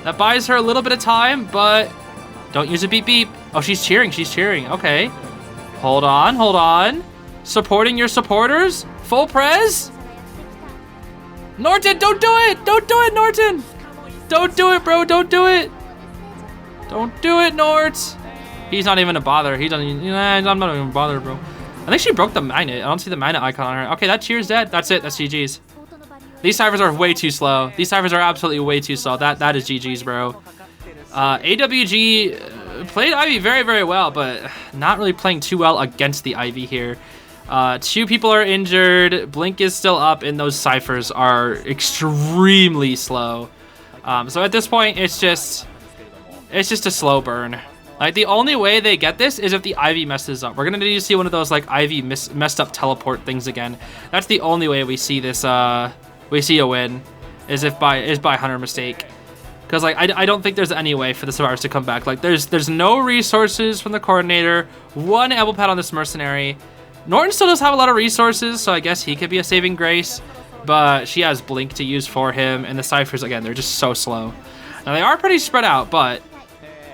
That buys her a little bit of time, but don't use a beep beep. Oh, she's cheering. Okay. Hold on. Supporting your supporters. Full prez. Norton, don't do it. Don't do it, Norton. Don't do it, bro. Don't do it. Don't do it, Nort. He's not even a bother. He doesn't even, I'm not even bothered, bro. I think she broke the magnet. I don't see the magnet icon on her. Okay, that cheer's dead. That's it. That's GG's. These ciphers are way too slow. These ciphers are absolutely way too slow. That is GG's, bro. AWG played Ivy very, very well, but not really playing too well against the Ivy here. 2 people are injured. Blink is still up, and those ciphers are extremely slow. So at this point, it's just a slow burn. Like, the only way they get this is if the Ivy messes up. We're gonna need to see one of those like Ivy messed up teleport things again. That's the only way we see this. We see a win, is by Hunter mistake. Because like I don't think there's any way for the survivors to come back. Like there's no resources from the coordinator. 1 elbow pad on this mercenary. Norton still does have a lot of resources, so I guess he could be a saving grace. But she has Blink to use for him, and the ciphers again, they're just so slow. Now they are pretty spread out, but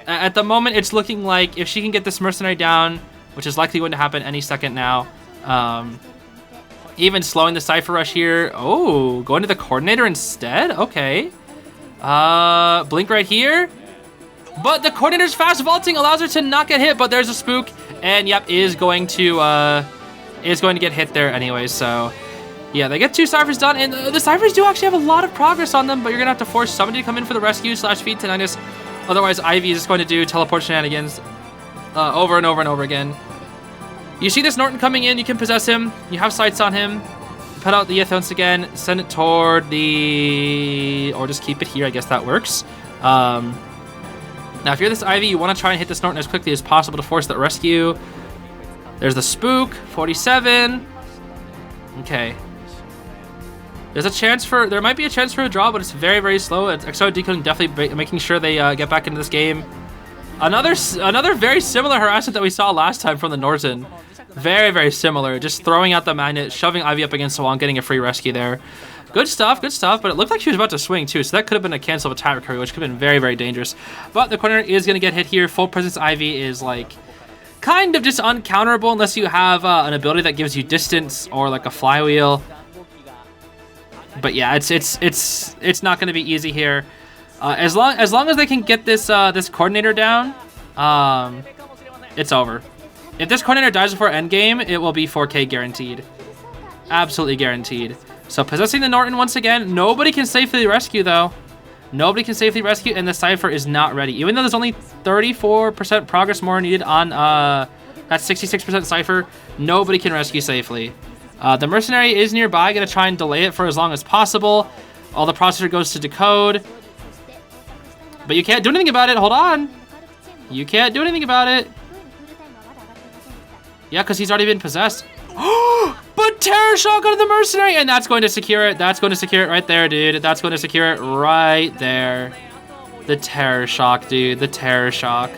at the moment it's looking like if she can get this mercenary down, which is likely going to happen any second now. Even slowing the cipher rush here. Oh, going to the coordinator instead? Okay. Blink right here. But the coordinator's fast vaulting allows her to not get hit, but there's a spook. And yep, is going to get hit there anyway, so yeah, they get 2 ciphers done, and the ciphers do actually have a lot of progress on them, but you're gonna have to force somebody to come in for the rescue / feed tinnitus. Otherwise, Ivy is just going to do teleport shenanigans over and over again. You see this Norton coming in, you can possess him, you have sights on him, put out the Yith once again, send it toward the, or just keep it here, I guess that works. Now if you're this Ivy, you want to try and hit this Norton as quickly as possible to force that rescue. There's the spook, 47. Okay. There might be a chance for a draw, but it's very, very slow. XO Decoding definitely making sure they get back into this game. Another very similar harassment that we saw last time from the Norton. Very, very similar. Just throwing out the magnet, shoving Ivy up against the wall, and getting a free rescue there. Good stuff, but it looked like she was about to swing too, so that could have been a cancel of attack recovery, which could have been very, very dangerous. But the corner is going to get hit here. Full presence Ivy is like kind of just uncounterable unless you have an ability that gives you distance or like a flywheel. But yeah, it's not going to be easy here. As long as they can get this this coordinator down, it's over. If this coordinator dies before endgame, it will be 4K guaranteed. Absolutely guaranteed. So possessing the Norton once again. Nobody can safely rescue though. Nobody can safely rescue, and the cipher is not ready. Even though there's only 34% progress more needed on that 66% cipher, nobody can rescue safely. The mercenary is nearby, gonna try and delay it for as long as possible. All the processor goes to decode. But you can't do anything about it. Hold on. You can't do anything about it. Yeah, because he's already been possessed. But Terror Shock on the mercenary, and that's going to secure it. That's going to secure it right there, dude. That's going to secure it right there. The Terror Shock, dude. The Terror Shock.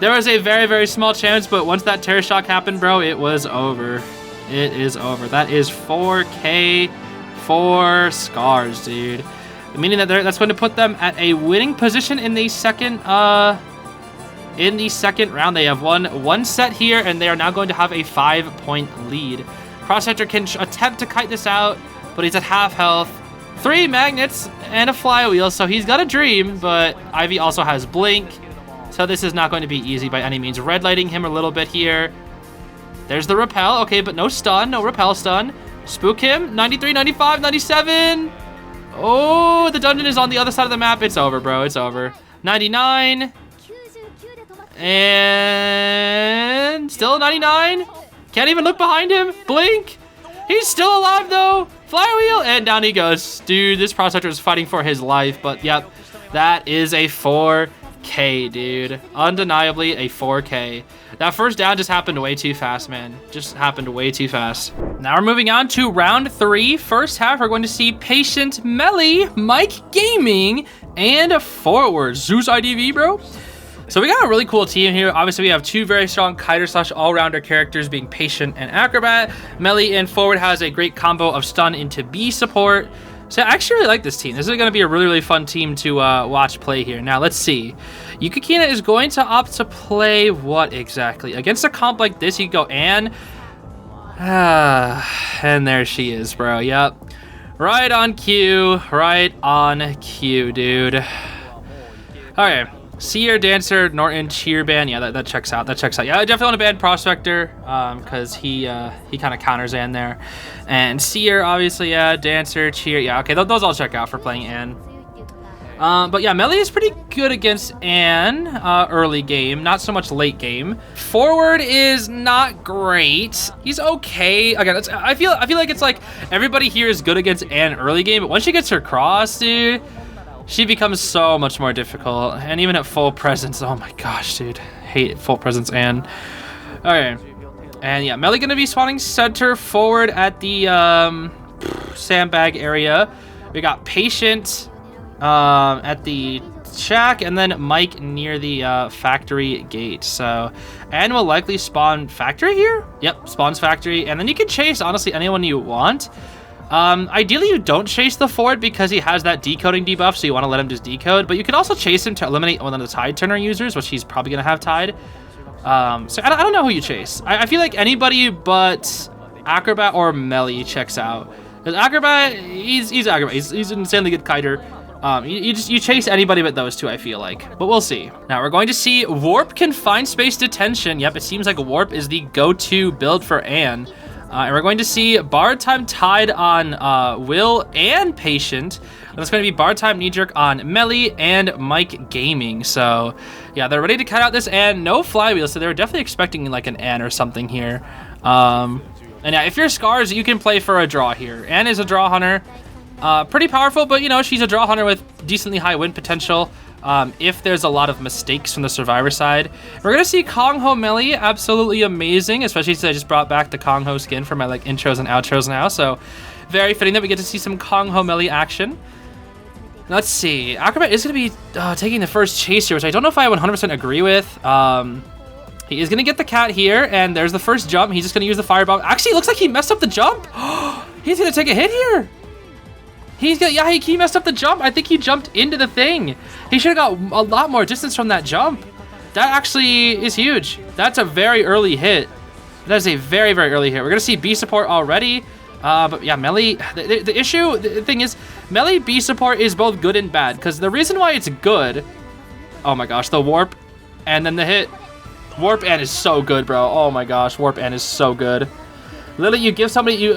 There was a very, very small chance, but once that Terror Shock happened, bro, it was over. It is over. That is 4K, 4 scars, dude. Meaning that that's going to put them at a winning position in the second round. They have won one set here, and they are now going to have a 5-point lead. Crosshacker can attempt to kite this out, but he's at half health. 3 magnets and a flywheel, so he's got a dream, but Ivy also has blink, so this is not going to be easy by any means. Red lighting him a little bit here. There's the repel, okay, but no stun, no repel stun. Spook him. 93, 95, 97. Oh, the dungeon is on the other side of the map. It's over, bro. It's over. 99. And still 99. Can't even look behind him. Blink. He's still alive, though. Flywheel. And down he goes. Dude, this prospector is fighting for his life. But, yep, that is a 4K, dude. Undeniably a 4K. That first down just happened way too fast, man. Just happened way too fast. Now we're moving on to round 3. First half, we're going to see Patient, Melly, Mike Gaming, and a Forward. Zeus IDV, bro. So we got a really cool team here. Obviously, we have 2 very strong kiter slash all-rounder characters being Patient and Acrobat. Melly and Forward has a great combo of stun into B support. So I actually really like this team. This is going to be a really, really fun team to watch play here. Now, let's see. Yukikina is going to opt to play what exactly? Against a comp like this, you go Anne. And there she is, bro. Yep. Right on cue. Right on cue, dude. Okay. Seer, Dancer, Norton, Cheer Ban. Yeah, that checks out. That checks out. Yeah, I definitely want to ban Prospector because he kind of counters Ann there. And Seer, obviously, yeah. Dancer, Cheer. Yeah, okay, those all check out for playing Ann. But yeah, Melly is pretty good against Ann early game, not so much late game. Forward is not great. He's okay. Again, I feel like it's like everybody here is good against Ann early game, but once she gets her cross, dude, she becomes so much more difficult. And even at full presence, oh my gosh, dude. Hate full presence Ann. Okay. And yeah, Melly gonna be spawning center forward at the sandbag area. We got Patient at the shack, and then Mike near the factory gate. So Ann will likely spawn factory here. Yep, spawns factory. And then you can chase, honestly, anyone you want. Ideally you don't chase the Forward because he has that decoding debuff, so you want to let him just decode, but you can also chase him to eliminate one of the Tide Turner users, which he's probably going to have Tide. So I don't know who you chase. I feel like anybody but Acrobat or Melly checks out. Because Acrobat, he's Acrobat. He's an insanely good kiter. You chase anybody but those two, I feel like. But we'll see. Now we're going to see Warp Confined Space Detention. Yep, it seems like Warp is the go-to build for Ann. And we're going to see Bar Time Tide on Will and Patient. And that's going to be Bar Time Knee Jerk on Melly and Mike Gaming. So yeah, they're ready to cut out this Ann. No flywheel, so they were definitely expecting like an Ann or something here. And yeah, if you're Scars, you can play for a draw here. Ann is a draw hunter. Pretty powerful, but you know, she's a draw hunter with decently high win potential. If there's a lot of mistakes from the survivor side. We're gonna see Kong Ho Melly, absolutely amazing, especially since I just brought back the Kong Ho skin for my like intros and outros now, so very fitting that we get to see some Kong Ho Melly action. Let's see, Acrobat is gonna be taking the first chase here, which I don't know if I 100% agree with. He is gonna get the cat here, and there's the first jump. He's just gonna use the firebomb. Actually, it looks like he messed up the jump. He's gonna take a hit here. He messed up the jump. I think he jumped into the thing. He should have got a lot more distance from that jump. That actually is huge. That's a very early hit. That is a very, very early hit. We're going to see B support already. But yeah, Melly, the thing is, Melly B support is both good and bad. Because the reason why it's good, oh my gosh, the warp and then the hit. Warp N is so good, bro. Oh my gosh, Warp N is so good. Literally, you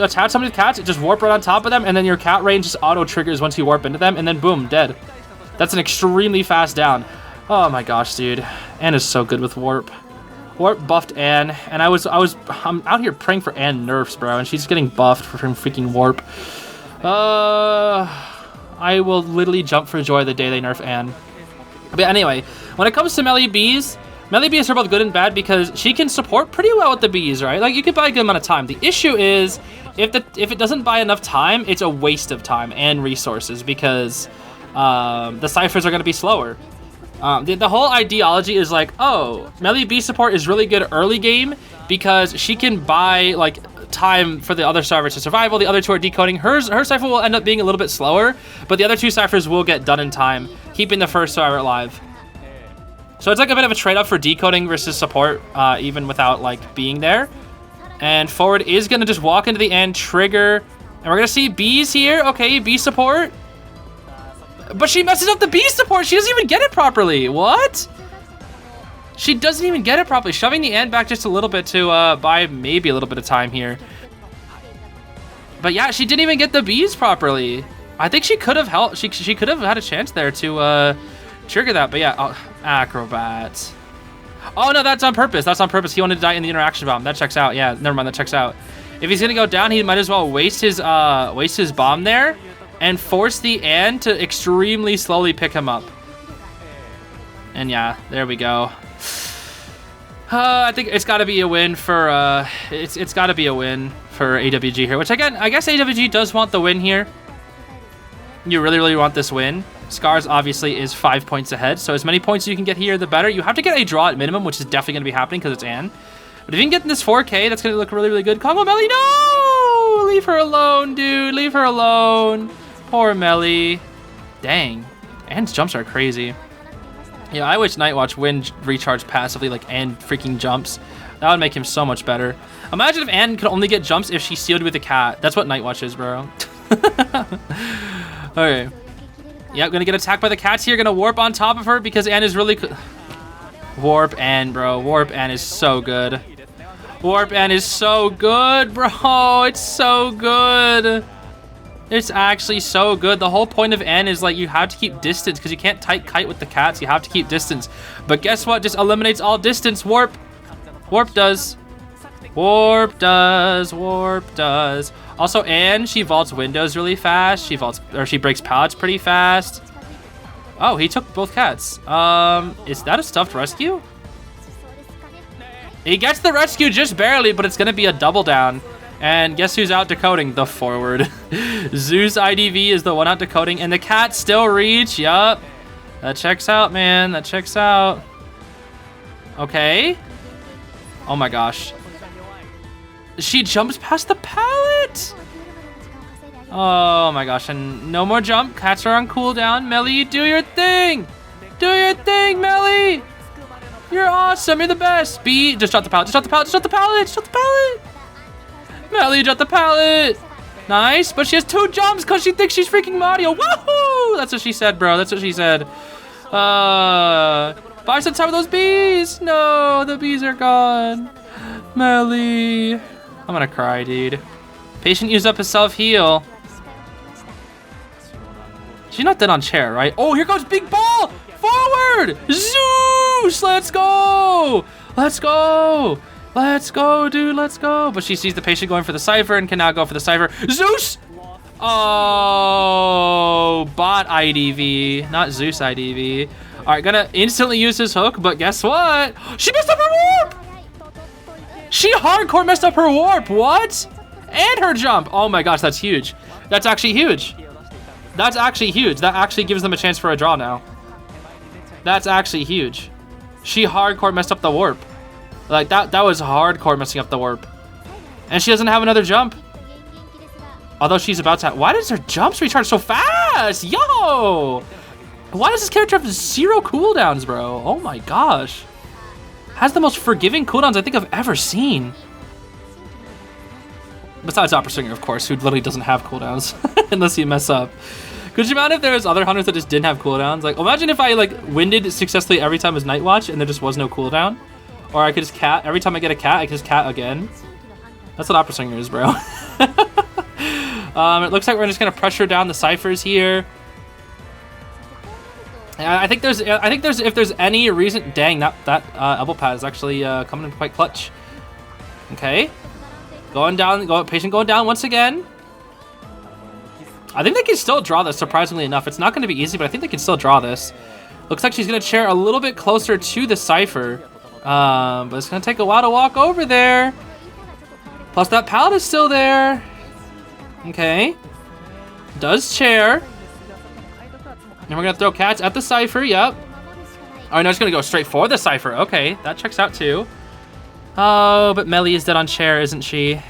attach somebody with cats, just warp right on top of them, and then your cat range just auto triggers once you warp into them, and then boom, dead. That's an extremely fast down. Oh my gosh, dude. Ann is so good with warp. Warp buffed Ann, and I'm out here praying for Ann nerfs, bro, and she's getting buffed from freaking warp. I will literally jump for joy the day they nerf Ann. But anyway, when it comes to Melly Bs, Melly Bees are both good and bad because she can support pretty well with the bees, right? Like, you could buy a good amount of time. The issue is, if it doesn't buy enough time, it's a waste of time and resources because the ciphers are going to be slower. The whole ideology is like, oh, Melly Bee support is really good early game because she can buy, like, time for the other ciphers to survive while the other two are decoding. Her cipher will end up being a little bit slower, but the other two ciphers will get done in time, keeping the first survivor alive. So it's like a bit of a trade-off for decoding versus support, even without, like, being there. And Forward is going to just walk into the end, trigger. And we're going to see bees here. Okay, bee support. But she messes up the bee support. She doesn't even get it properly. What? She doesn't even get it properly. Shoving the end back just a little bit to buy maybe a little bit of time here. But yeah, she didn't even get the bees properly. I think she could have helped. She could have had a chance there to trigger that. But yeah, acrobat. Oh no, that's on purpose. That's on purpose. He wanted to die in the interaction bomb. That checks out. Yeah, never mind. That checks out. If he's gonna go down, he might as well waste his bomb there and force the Ann to extremely slowly pick him up. And yeah, there we go. I think it's got to be a win for it's got to be a win for AWG here. Which again, I guess AWG does want the win here. You really want this win. Scars obviously is 5 points ahead, so as many points you can get here, the better. You have to get a draw at minimum, which is definitely going to be happening because it's Ann. But if you can get in this 4K, that's going to look really good. Congo Melly, no! Leave her alone, dude. Leave her alone. Poor Melly. Dang. Ann's jumps are crazy. Yeah, I wish Nightwatch win recharge passively like Ann freaking jumps. That would make him so much better. Imagine if Ann could only get jumps if she's sealed with a cat. That's what Nightwatch is, bro. Okay. Yep, gonna get attacked by the cats here. Gonna warp on top of her because Ann is really... Warp Ann, bro. Warp Ann is so good. Warp Ann is so good, bro. It's so good. It's actually so good. The whole point of Ann is like you have to keep distance because you can't tight kite with the cats. You have to keep distance. But guess what? Just eliminates all distance. Warp. Warp does. Warp does. Warp does. Also, Ann, she vaults windows really fast. She breaks pallets pretty fast. Oh, he took both cats. Is that a stuffed rescue? He gets the rescue just barely, but it's gonna be a double down. And guess who's out decoding? The forward. Zeus IDV is the one out decoding, and the cats still reach. Yup. That checks out, man. That checks out. Okay. Oh my gosh. She jumps past the pallet. Oh my gosh, and no more jump. Cats are on cooldown. Melly, do your thing. Do your thing, Melly. You're awesome. You're the best. B, just drop the pallet. Just drop the pallet. Just drop the pallet. Just drop the pallet. Melly, drop the pallet. Nice, but she has 2 jumps because she thinks she's freaking Mario. Woohoo! That's what she said, bro. That's what she said. Buy some time with those bees. No, the bees are gone. Melly. I'm gonna cry, dude. Patient used up his self-heal. She's not dead on chair, right? Oh, here goes Big Ball! Forward! Zeus! Let's go! Let's go! Let's go, dude, let's go. But she sees the patient going for the Cypher and can now go for the Cypher. Zeus! Oh, bot IDV, not Zeus IDV. All right, gonna instantly use his hook, but guess what? She messed up her warp! She hardcore messed up her warp, what? And her jump. Oh my gosh, that's huge. That's actually huge. That's actually huge. That actually gives them a chance for a draw now. That's actually huge. She hardcore messed up the warp. Like, that was hardcore messing up the warp. And she doesn't have another jump. Although she's about to... Why does her jumps recharge so fast? Yo! Why does this character have 0 cooldowns, bro? Oh my gosh. Has the most forgiving cooldowns I think I've ever seen. Besides Opera Singer, of course, who literally doesn't have cooldowns. Unless you mess up. Could you imagine if there was other hunters that just didn't have cooldowns? Like, imagine if I, like, winded successfully every time as Nightwatch and there just was no cooldown. Or I could just cat. Every time I get a cat, I can just cat again. That's what Opera Singer is, bro. It looks like we're just gonna pressure down the ciphers here. I think there's if there's any reason. Dang, that elbow pad is actually coming in quite clutch. Okay, going down. Patient going down once again. I think they can still draw this. Surprisingly enough, it's not going to be easy, but I think they can still draw this. Looks like she's gonna chair a little bit closer to the cipher. But it's gonna take a while to walk over there. Plus that pallet is still there. Okay. Does chair. And we're gonna throw cats at the cipher, yep. Oh, no, it's gonna go straight for the cipher. Okay, that checks out too. Oh, but Melly is dead on chair, isn't she?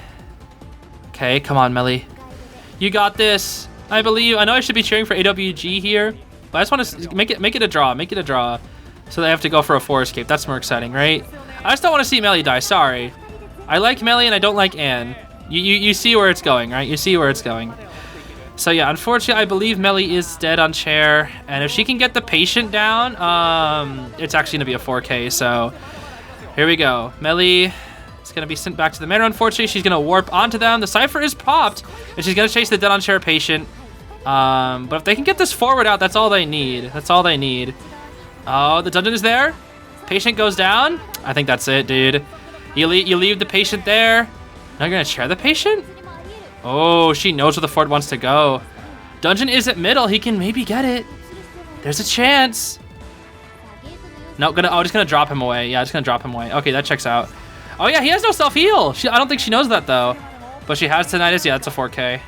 Okay, come on, Melly. You got this. I believe. I know I should be cheering for AWG here, but I just want to make it a draw. Make it a draw. So they have to go for a 4 escape. That's more exciting, right? I just don't want to see Melly die. Sorry. I like Melly and I don't like Ann. You see where it's going, right? You see where it's going. So yeah, unfortunately, I believe Melly is dead on chair. And if she can get the patient down, it's actually going to be a 4K. So here we go. Melly It's going to be sent back to the manor, unfortunately. She's going to warp onto them. The Cypher is popped, and she's going to chase the dead on chair patient. But if they can get this forward out, that's all they need. That's all they need. Oh, the dungeon is there. Patient goes down. I think that's it, dude. You leave the patient there. Now you're going to chair the patient? Oh, she knows where the Ford wants to go. Dungeon is at middle. He can maybe get it. There's a chance. No, just gonna drop him away. Yeah, just gonna drop him away. Okay, that checks out. Oh yeah, he has no self-heal. I don't think she knows that though. But she has tinnitus. Yeah, that's a 4K.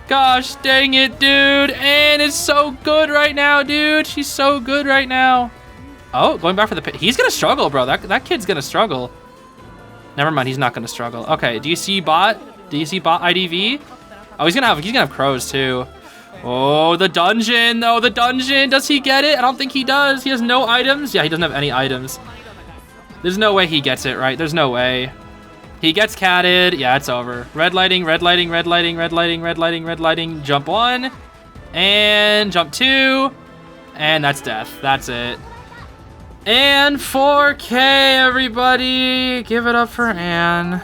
Gosh, dang it, dude. And it's so good right now, dude. She's so good right now. Oh, going back for the pit. He's gonna struggle, bro. That kid's gonna struggle. Never mind, he's not gonna struggle. Okay, do you see bot? Do you see bot IDV? Oh, he's gonna have crows too. Oh, the dungeon, though. The dungeon. Does he get it? I don't think he does. He has no items. Yeah, he doesn't have any items. There's no way he gets it, right? There's no way. He gets catted. Yeah, it's over. Red lighting, red lighting, red lighting, red lighting, red lighting, red lighting. Jump 1. And jump 2. And that's death. That's it. And 4K, everybody. Give it up for Anne.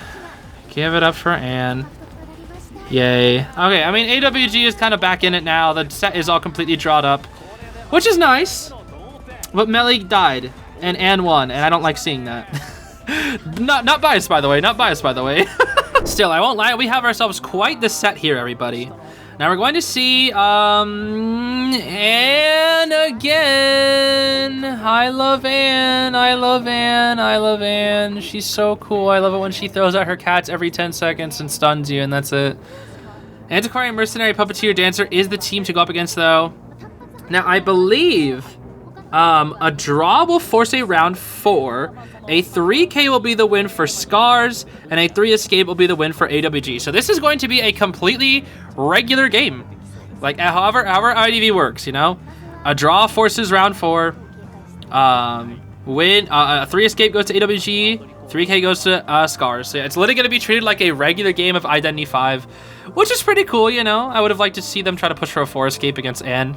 Give it up for Anne. Yay. Okay, I mean, AWG is kind of back in it now. The set is all completely drawn up, which is nice. But Melly died, and Anne won, and I don't like seeing that. Not biased, by the way. Not biased, by the way. Still, I won't lie. We have ourselves quite the set here, everybody. Now we're going to see Anne again. I love Anne. I love Anne. I love Anne. She's so cool. I love it when she throws out her cats every 10 seconds and stuns you, and that's it. Antiquarian, Mercenary, Puppeteer, Dancer is the team to go up against, though. Now, I believe a draw will force a round 4. A 3K will be the win for Scars, and a 3 escape will be the win for AWG. So this is going to be a completely regular game. Like, however IDV works, you know? A draw forces round 4. A 3 escape goes to AWG. 3K goes to Scars. So yeah, it's literally going to be treated like a regular game of Identity 5, which is pretty cool, you know? I would have liked to see them try to push for a 4 escape against Anne.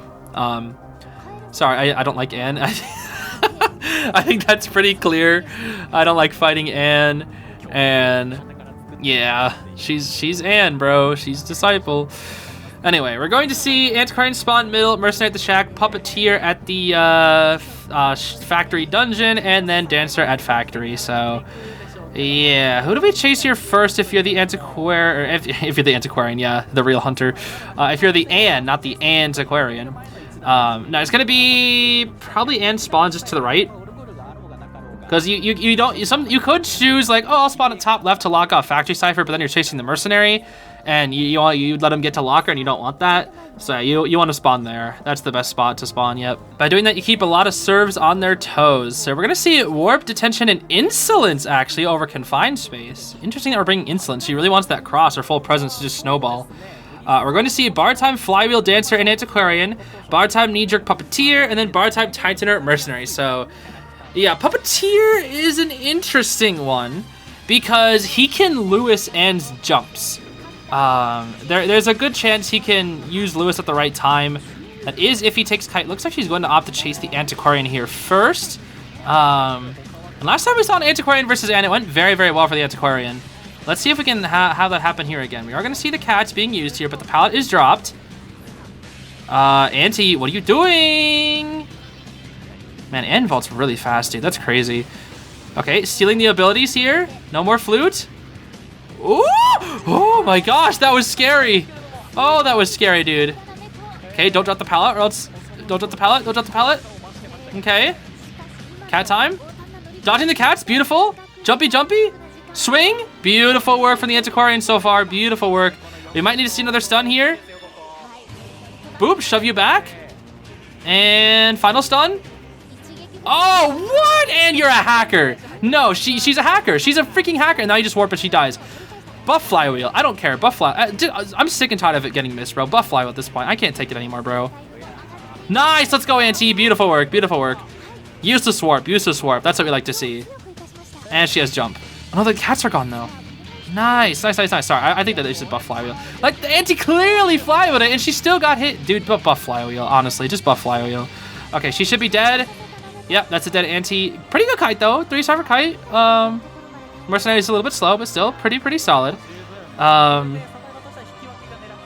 Sorry, I don't like Anne. I think that's pretty clear. I don't like fighting Anne. And yeah, she's Anne, bro. She's Disciple. Anyway, we're going to see Antiquarian spawn middle, Mercenary at the shack, Puppeteer at the factory dungeon, and then Dancer at factory. So yeah, who do we chase here first if you're the Antiquarian? If you're the Antiquarian, yeah, the real hunter. If you're the Anne, not the Antiquarian. No, it's gonna be probably Anne spawns just to the right, because you could choose like, oh, I'll spawn at top left to lock off Factory Cypher, but then you're chasing the Mercenary, and you let him get to locker, and you don't want that. So you want to spawn there. That's the best spot to spawn. Yep. By doing that, you keep a lot of serves on their toes. So we're gonna see Warp, Detention, and Insolence actually over Confined Space. Interesting that we're bringing Insolence. She really wants that cross or full presence to just snowball. We're going to see Bar Time, Flywheel, Dancer, and Antiquarian, Bar Time, Knee Jerk, Puppeteer, and then Bar Time, Titaner, Mercenary. So, yeah, Puppeteer is an interesting one because he can Lewis Anne's jumps. There's a good chance he can use Lewis at the right time. That is if he takes Kite. Looks like she's going to opt to chase the Antiquarian here first. And last time we saw an Antiquarian versus Anne, it went very, very well for the Antiquarian. Let's see if we can have that happen here again. We are going to see the cats being used here, but the pallet is dropped. Auntie, what are you doing? Man, Anne vaults really fast, dude. That's crazy. Okay, stealing the abilities here. No more flute. Ooh! Oh my gosh, that was scary. Oh, that was scary, dude. Okay, don't drop the pallet, or else... Don't drop the pallet, don't drop the pallet. Okay. Cat time. Dodging the cats, beautiful. Jumpy, jumpy. Swing! Beautiful work from the Antiquarian so far. Beautiful work. We might need to see another stun here. Boop, shove you back. And final stun. Oh, what? And you're a hacker. No, she's a hacker. She's a freaking hacker. And now you just warp and she dies. Buff Flywheel. I don't care. Buff Fly. I'm sick and tired of it getting missed, bro. Buff Flywheel at this point. I can't take it anymore, bro. Nice. Let's go, Auntie. Beautiful work. Beautiful work. Useless warp. Useless warp. That's what we like to see. And she has jump. Oh, the cats are gone, though. Nice, nice, nice, nice. Sorry, I think that they should buff Flywheel. Like, the Auntie clearly Flywheeled it, and she still got hit. Dude, but buff Flywheel, honestly. Just buff Flywheel. Okay, she should be dead. Yep, that's a dead Auntie. Pretty good kite, though. 3-star for kite. Mercenary's a little bit slow, but still pretty solid.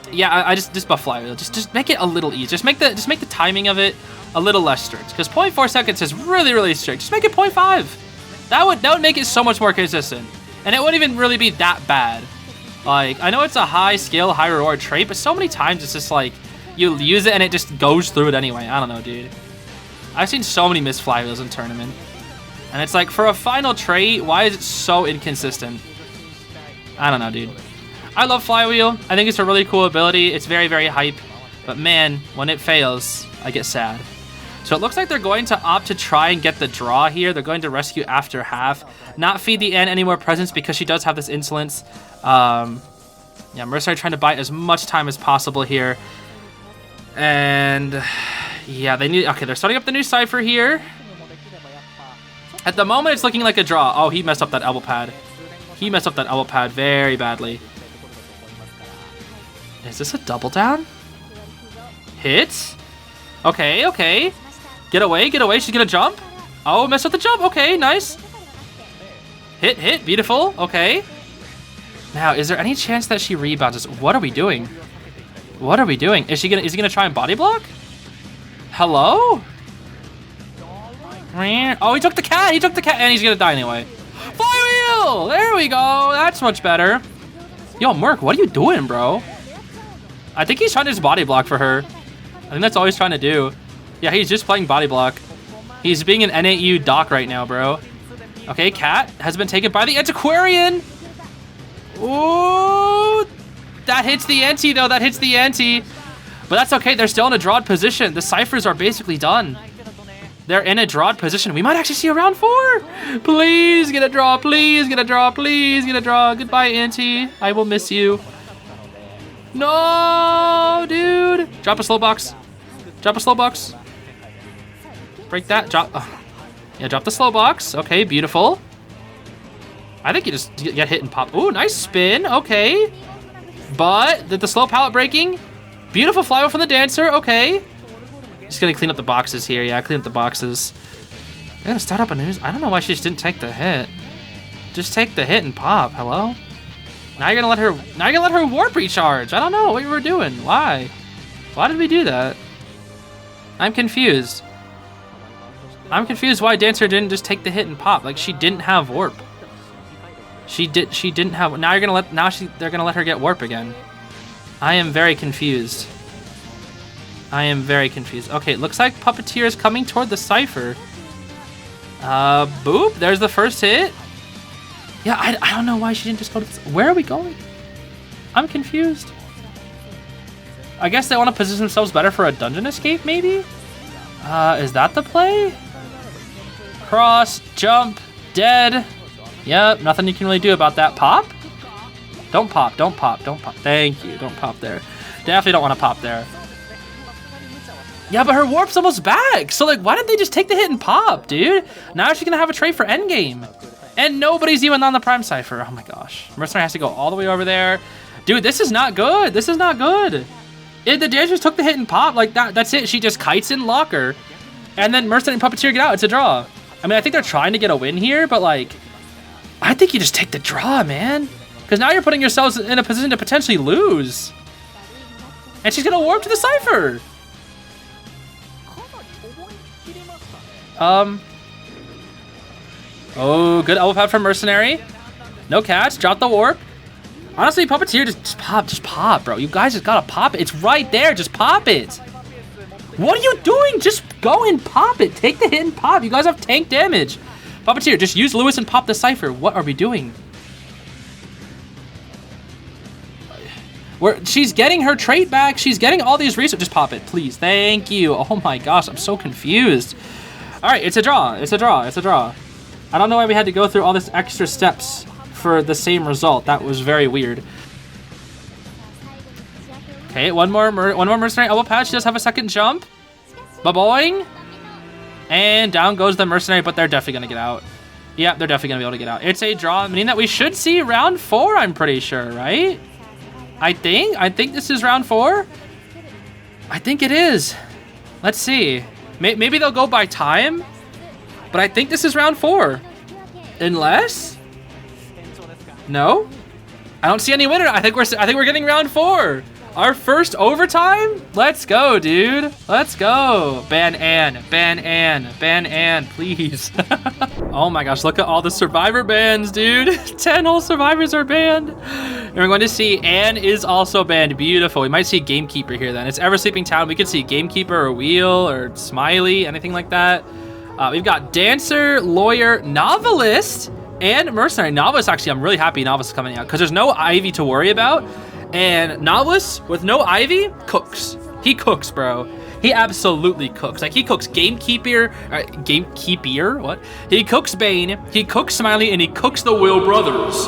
Yeah, I just buff flywheel. Just make it a little easier. Just make the timing of it a little less strict. Because 0.4 seconds is really strict. Just make it 0.5. That would make it so much more consistent. And it wouldn't even really be that bad. Like, I know it's a high skill, high reward trait, but so many times it's just like you use it and it just goes through it anyway. I don't know, dude. I've seen so many missed flywheels in tournament. And it's like, for a final trait, why is it so inconsistent? I don't know, dude. I love flywheel. I think it's a really cool ability. It's very hype. But man, when it fails, I get sad. So it looks like they're going to opt to try and get the draw here. They're going to rescue after half. Not feed the N any more presents because she does have this insolence. Yeah, Mercenary trying to buy as much time as possible here. And yeah, they need... Okay, they're starting up the new Cypher here. At the moment, it's looking like a draw. Oh, he messed up that elbow pad. He messed up that elbow pad very badly. Is this a double down? Hit? Okay. Get away. She's gonna jump. Oh, messed up the jump. Okay, nice. Hit. Beautiful. Okay. Now, is there any chance that she rebounds? What are we doing? Is he gonna try and body block? Hello? Oh, he took the cat, and he's gonna die anyway. Flywheel! There we go, that's much better. Yo, Merc, what are you doing, bro? I think he's trying to just body block for her. I think that's all he's trying to do. Yeah, he's just playing body block. He's being an NAU doc right now, bro. Okay, cat has been taken by the Antiquarian. Ooh, that hits the ante, though, But that's okay, they're still in a drawed position. The Cyphers are basically done. They're in a drawed position. We might actually see a round 4. Please get a draw. Goodbye, Auntie. I will miss you. No, dude. Drop a slow box. Break that. Drop. Yeah, drop the slow box. Okay, beautiful. I think you just get hit and pop. Ooh, nice spin. Okay. But the slow pallet breaking. Beautiful flywheel from the dancer. Okay. Just gonna clean up the boxes here. Yeah, clean up the boxes. I'm gonna start up a news. I don't know why she just didn't take the hit. Just take the hit and pop. Hello? Now you're gonna let her warp recharge. I don't know what you were doing. Why? Why did we do that? I'm confused. Why Dancer didn't just take the hit and pop. Like, she didn't have warp. She didn't have. Now they're gonna let her get warp again. I am very confused. Okay, it looks like Puppeteer is coming toward the Cypher. Boop. There's the first hit. Yeah, I don't know why she didn't just go to this. Where are we going? I'm confused. I guess they want to position themselves better for a dungeon escape, maybe? Is that the play? Cross, jump, dead. Yep, nothing you can really do about that. Pop? Don't pop. Thank you. Don't pop there. Definitely don't want to pop there. Yeah, but her warp's almost back. So, like, why didn't they just take the hit and pop, dude? Now she's going to have a trade for endgame. And nobody's even on the Prime Cypher. Oh, my gosh. Mercenary has to go all the way over there. Dude, this is not good. The dancers took the hit and pop. Like, that's it. She just kites in locker. And then Mercenary and Puppeteer get out. It's a draw. I mean, I think they're trying to get a win here, but, like, I think you just take the draw, man. Because now you're putting yourselves in a position to potentially lose. And she's going to warp to the Cypher. Oh, good elbow pad from Mercenary. No catch. Drop the warp. Honestly, Puppeteer, just pop, bro. You guys just gotta pop it. It's right there. Just pop it. What are you doing? Just go and pop it. Take the hit and pop. You guys have tank damage. Puppeteer, just use Lewis and pop the Cypher. What are we doing? She's getting her trait back. She's getting all these resources. Just pop it, please. Thank you. Oh my gosh, I'm so confused. All right, it's a draw. I don't know why we had to go through all this extra steps for the same result. That was very weird. Okay, one more Mercenary elbow pad. She does have a second jump. Ba-boing. And down goes the Mercenary, but they're definitely going to get out. Yeah, they're definitely going to be able to get out. It's a draw, meaning that we should see round 4, I'm pretty sure, right? I think this is round 4. I think it is. Let's see. Maybe they'll go by time, but I think this is round 4. Unless... No? I don't see any winner. I think we're getting round 4. Our first overtime? Let's go, dude. Let's go. Ban Ann, ban Ann, ban Ann, please. Oh my gosh, look at all the survivor bans, dude. 10 whole survivors are banned. And we're going to see Ann is also banned. Beautiful. We might see Gamekeeper here then. It's Ever Sleeping Town. We could see Gamekeeper or Wheel or Smiley, anything like that. We've got Dancer, Lawyer, Novelist, and Mercenary. Novelist, actually, I'm really happy Novelist is coming out because there's no Ivy to worry about. And Novelist with no Ivy cooks. He cooks, bro. He absolutely cooks. Like, he cooks Gamekeeper, what? He cooks Bane, he cooks Smiley, and he cooks the Will Brothers.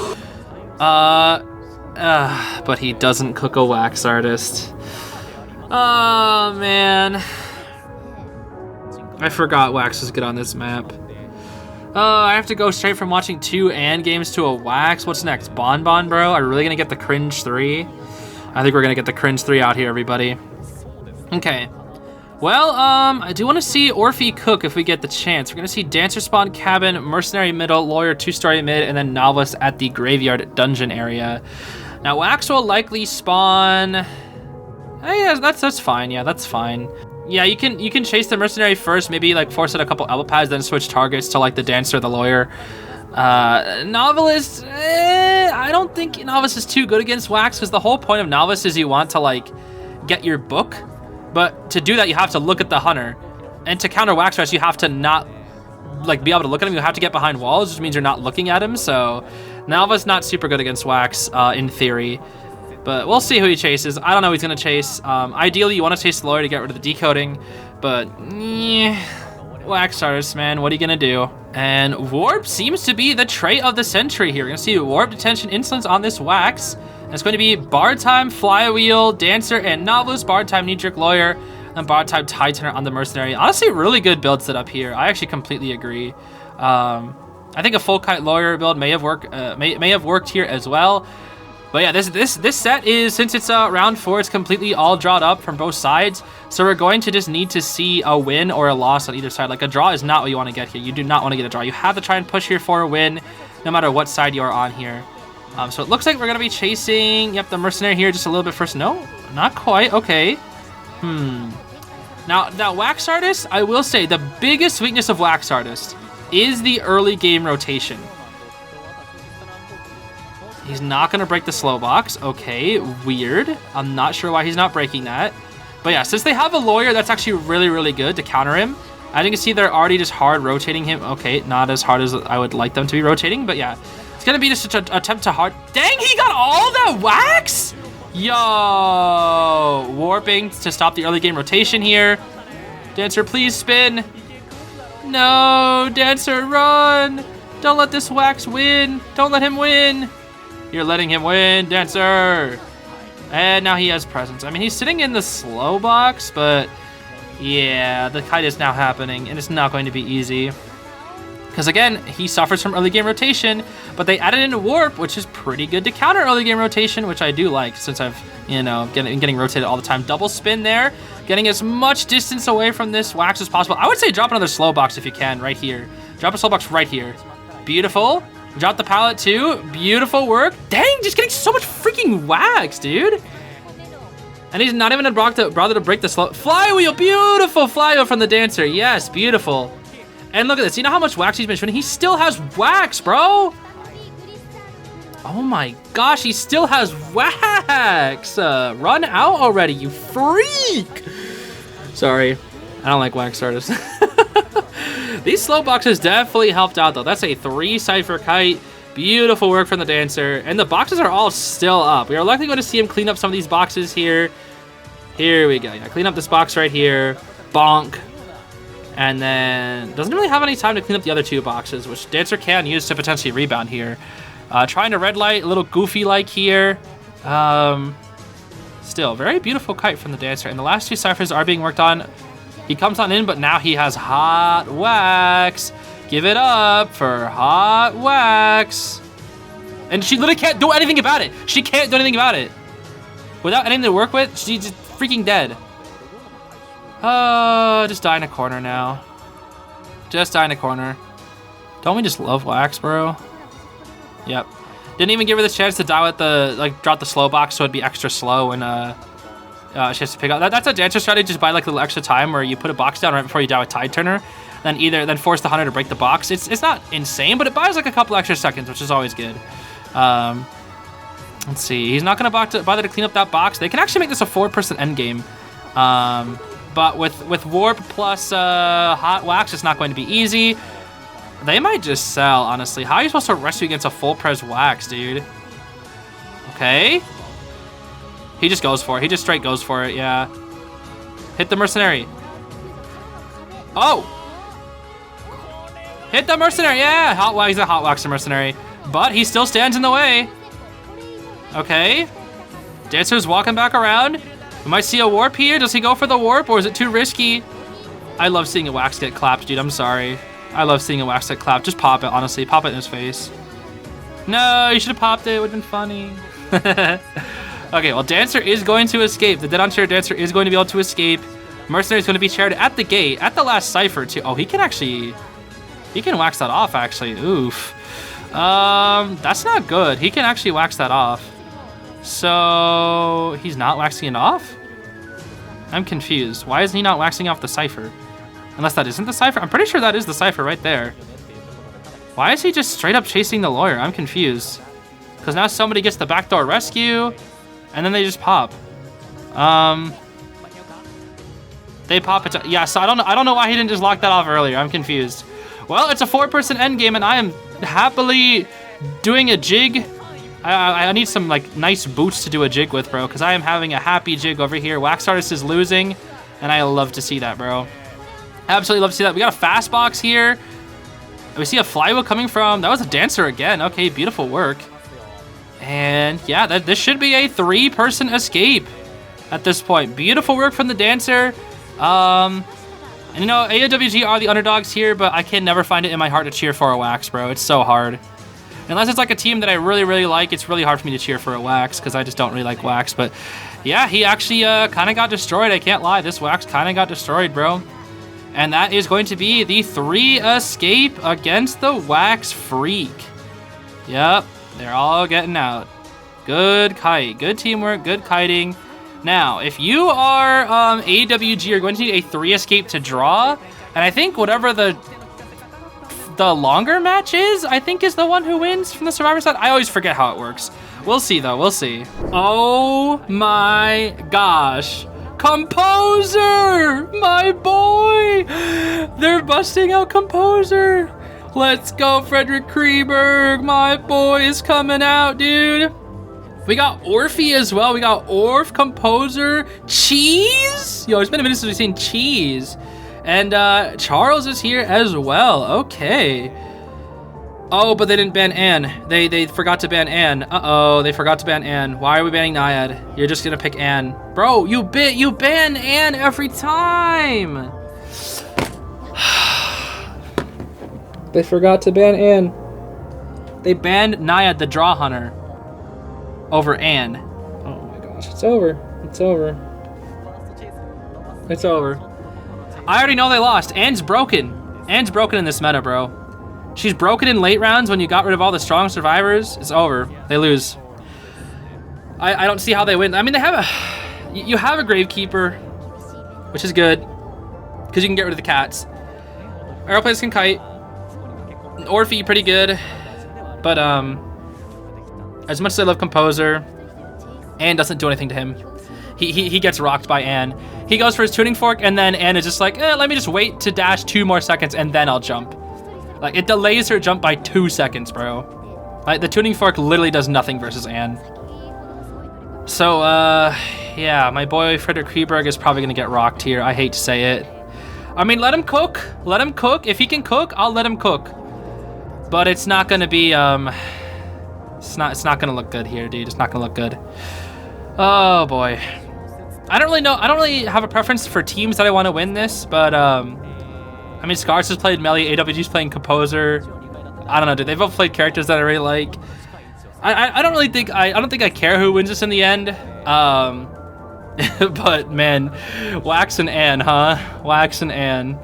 But he doesn't cook a wax artist. Oh, man. I forgot wax was good on this map. I have to go straight from watching 2 AND games to a wax. What's next? Bonbon, bro? Are we really gonna get the cringe 3? I think we're gonna get the cringe 3 out here, everybody. Okay. Well, I do want to see Orphe cook if we get the chance. We're gonna see Dancer spawn cabin, Mercenary middle, Lawyer 2-story mid, and then Novelist at the Graveyard dungeon area. Now, wax will likely spawn. Yeah, that's fine. Yeah, that's fine. Yeah, you can chase the Mercenary first, maybe like force out a couple elbow pads, then switch targets to like the Dancer or the Lawyer. Novelist, I don't think Novice is too good against wax because the whole point of Novice is you want to like get your book, but to do that you have to look at the Hunter, and to counter wax rush you have to not like be able to look at him. You have to get behind walls, which means you're not looking at him. So Novice not super good against wax in theory. But we'll see who he chases. I don't know who he's going to chase. Ideally, you want to chase the Lawyer to get rid of the decoding. But, wax artist, man. What are you going to do? And Warp seems to be the trait of the century here. We're going to see Warp, Detention, Insolence on this wax. And it's going to be Bar Time, Flywheel, Dancer, and Novelist. Bar Time, Knee-Jerk Lawyer, and Bar Time, Tightoner on the Mercenary. Honestly, really good build set up here. I actually completely agree. I think a full kite Lawyer build may have worked here as well. But yeah, this set is, since it's round 4, it's completely all drawed up from both sides. So we're going to just need to see a win or a loss on either side. Like, a draw is not what you want to get here. You do not want to get a draw. You have to try and push here for a win, no matter what side you are on here. So it looks like we're going to be chasing, yep, the Mercenary here just a little bit first. No, not quite. Okay. Now, that Wax Artist, I will say, the biggest weakness of Wax Artist is the early game rotation. He's not going to break the slow box. Okay, weird. I'm not sure why he's not breaking that. But yeah, since they have a Lawyer, that's actually really, really good to counter him. As you can see, they're already just hard rotating him. Okay, not as hard as I would like them to be rotating, but yeah. It's going to be just an attempt to hard... Dang, he got all that wax? Yo! Warping to stop the early game rotation here. Dancer, please spin. No, Dancer, run. Don't let this wax win. Don't let him win. You're letting him win, Dancer. And now he has presence. I mean, he's sitting in the slow box, but yeah, the kite is now happening, and it's not going to be easy. Because again, he suffers from early game rotation, but they added in Warp, which is pretty good to counter early game rotation, which I do like since I've, you know, getting rotated all the time. Double spin there, getting as much distance away from this wax as possible. I would say drop another slow box if you can, right here. Drop a slow box right here. Beautiful. Drop the pallet too. Beautiful work. Dang, just getting so much freaking wax, dude. And he's not even bother to break the slow. Flywheel, beautiful flywheel from the Dancer. Yes, beautiful. And look at this. You know how much wax he's been shooting? He still has wax, bro. Oh my gosh, he still has wax. Run out already, you freak. Sorry, I don't like wax artists. These slow boxes definitely helped out though. That's a 3 Cypher kite. Beautiful work from the Dancer. And the boxes are all still up. We are likely going to see him clean up some of these boxes here. Here we go. Yeah, clean up this box right here. Bonk. And then doesn't really have any time to clean up the other 2 boxes, which Dancer can use to potentially rebound here. Trying to red light, a little goofy like here. Still, very beautiful kite from the Dancer. And the last 2 ciphers are being worked on. He comes on in, but now he has hot wax. Give it up for hot wax. And she literally can't do anything about it. She can't do anything about it. Without anything to work with, she's just freaking dead. Just die in a corner now. Just die in a corner. Don't we just love wax, bro? Yep. Didn't even give her the chance to die with the, like, drop the slow box so it'd be extra slow and, she has to pick up. That's a dancer strategy, just buy, like, a little extra time where you put a box down right before you die with Tide Turner, then force the hunter to break the box. It's not insane, but it buys, like, a couple extra seconds, which is always good. Let's see. He's not going to bother to clean up that box. They can actually make this a 4-person endgame. But with Warp plus Hot Wax, it's not going to be easy. They might just sell, honestly. How are you supposed to rescue against a full pres Wax, dude? Okay. He just goes for it. He just straight goes for it, yeah. Hit the Mercenary. Oh! Hit the Mercenary, yeah! Hot Wax, he's a Hot Wax Mercenary. But he still stands in the way. Okay. Dancer's walking back around. We might see a warp here. Does he go for the warp or is it too risky? I love seeing a Wax get clapped, dude. I'm sorry. I love seeing a Wax get clapped. Just pop it, honestly. Pop it in his face. No, you should have popped it. It would have been funny. Okay, well, Dancer is going to escape. The dead on chair Dancer is going to be able to escape. Mercenary is going to be chaired at the gate, at the last cipher, too. Oh, he can wax that off, actually. Oof. That's not good. He can actually wax that off. So he's not waxing it off? I'm confused. Why is he not waxing off the cipher? Unless that isn't the cipher. I'm pretty sure that is the cipher right there. Why is he just straight up chasing the lawyer? I'm confused. Because now somebody gets the backdoor rescue, and then they just pop. They pop it. Yeah, so I don't know why he didn't just lock that off earlier. I'm confused. Well, it's a 4-person endgame, and I am happily doing a jig. I need some, like, nice boots to do a jig with, bro, because I am having a happy jig over here. Wax Artist is losing, and I love to see that, bro. Absolutely love to see that. We got a fast box here. We see a flywheel coming from... That was a Dancer again. Okay, beautiful work. And, yeah, this should be a 3-person escape at this point. Beautiful work from the Dancer. And, you know, AOWG are the underdogs here, but I can never find it in my heart to cheer for a Wax, bro. It's so hard. Unless it's like a team that I really, really like, it's really hard for me to cheer for a Wax because I just don't really like Wax. But yeah, he actually kind of got destroyed. I can't lie. This Wax kind of got destroyed, bro. And that is going to be the 3 escape against the Wax Freak. Yep, they're all getting out. Good kite. Good teamwork. Good kiting. Now, if you are AWG, you're going to need a 3 escape to draw. And I think whatever the longer match is, I think is the one who wins from the Survivor side. I always forget how it works. We'll see, though. We'll see. Oh, my gosh. Composer! My boy! They're busting out Composer. Let's go, Frederick Kreberg. My boy is coming out, dude. We got Orphe as well. We got Orph, Composer, Cheese. Yo, it's been a minute since we've seen Cheese. And Charles is here as well. Okay. Oh, but they didn't ban Anne. They forgot to ban Anne. Uh-oh, they forgot to ban Anne. Why are we banning Naiad? You're just gonna pick Anne. Bro, you ban Anne every time. They forgot to ban Anne. They banned Naiad, the Draw Hunter, over Anne. Oh my gosh, it's over. It's over. It's over. I already know they lost. Anne's broken. Anne's broken in this meta, bro. She's broken in late rounds when you got rid of all the strong survivors. It's over. They lose. I don't see how they win. I mean, they have a... You have a Gravekeeper, which is good, because you can get rid of the cats. Aeroplanes can kite. Orphe, pretty good. But, as much as I love Composer, Anne doesn't do anything to him. He gets rocked by Anne. He goes for his tuning fork, and then Anne is just like, let me just wait to dash 2 more seconds, and then I'll jump. Like, it delays her jump by 2 seconds, bro. Like, the tuning fork literally does nothing versus Anne. So, yeah, my boy Frederick Kreberg is probably gonna get rocked here. I hate to say it. I mean, let him cook. Let him cook. If he can cook, I'll let him cook. But it's not gonna be, it's not gonna look good here, dude. It's not gonna look good. Oh, boy. I don't really know. I don't really have a preference for teams that I want to win this, but, I mean, Scars has played Melee, AWG's playing Composer. I don't know, dude. They've both played characters that I really like. I don't really think I don't think I care who wins this in the end. But man, Wax and Anne, huh? Wax and Anne.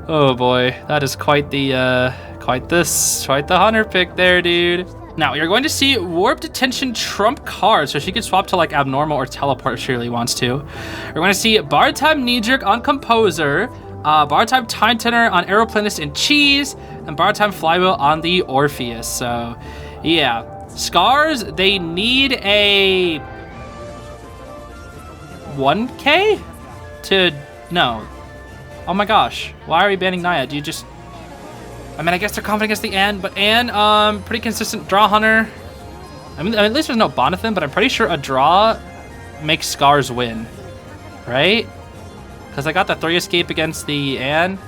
Oh boy, that is quite the hunter pick there, dude. Now, you're going to see Warp Detention trump card, so she can swap to, like, Abnormal or Teleport if she really wants to. We're going to see Bar Time Knee Jerk on Composer, Bar Time Time Turner on Aeroplanist and Cheese, and Bar Time Flywheel on the Orpheus. So, yeah. Scars, they need a 1K to... No. Oh my gosh. Why are we banning Naya? Do you just... I mean, I guess they're confident against the Ann, but Ann, pretty consistent draw hunter. I mean, at least there's no Bonathan, but I'm pretty sure a draw makes Scars win, right? Because I got the 3 escape against the Ann.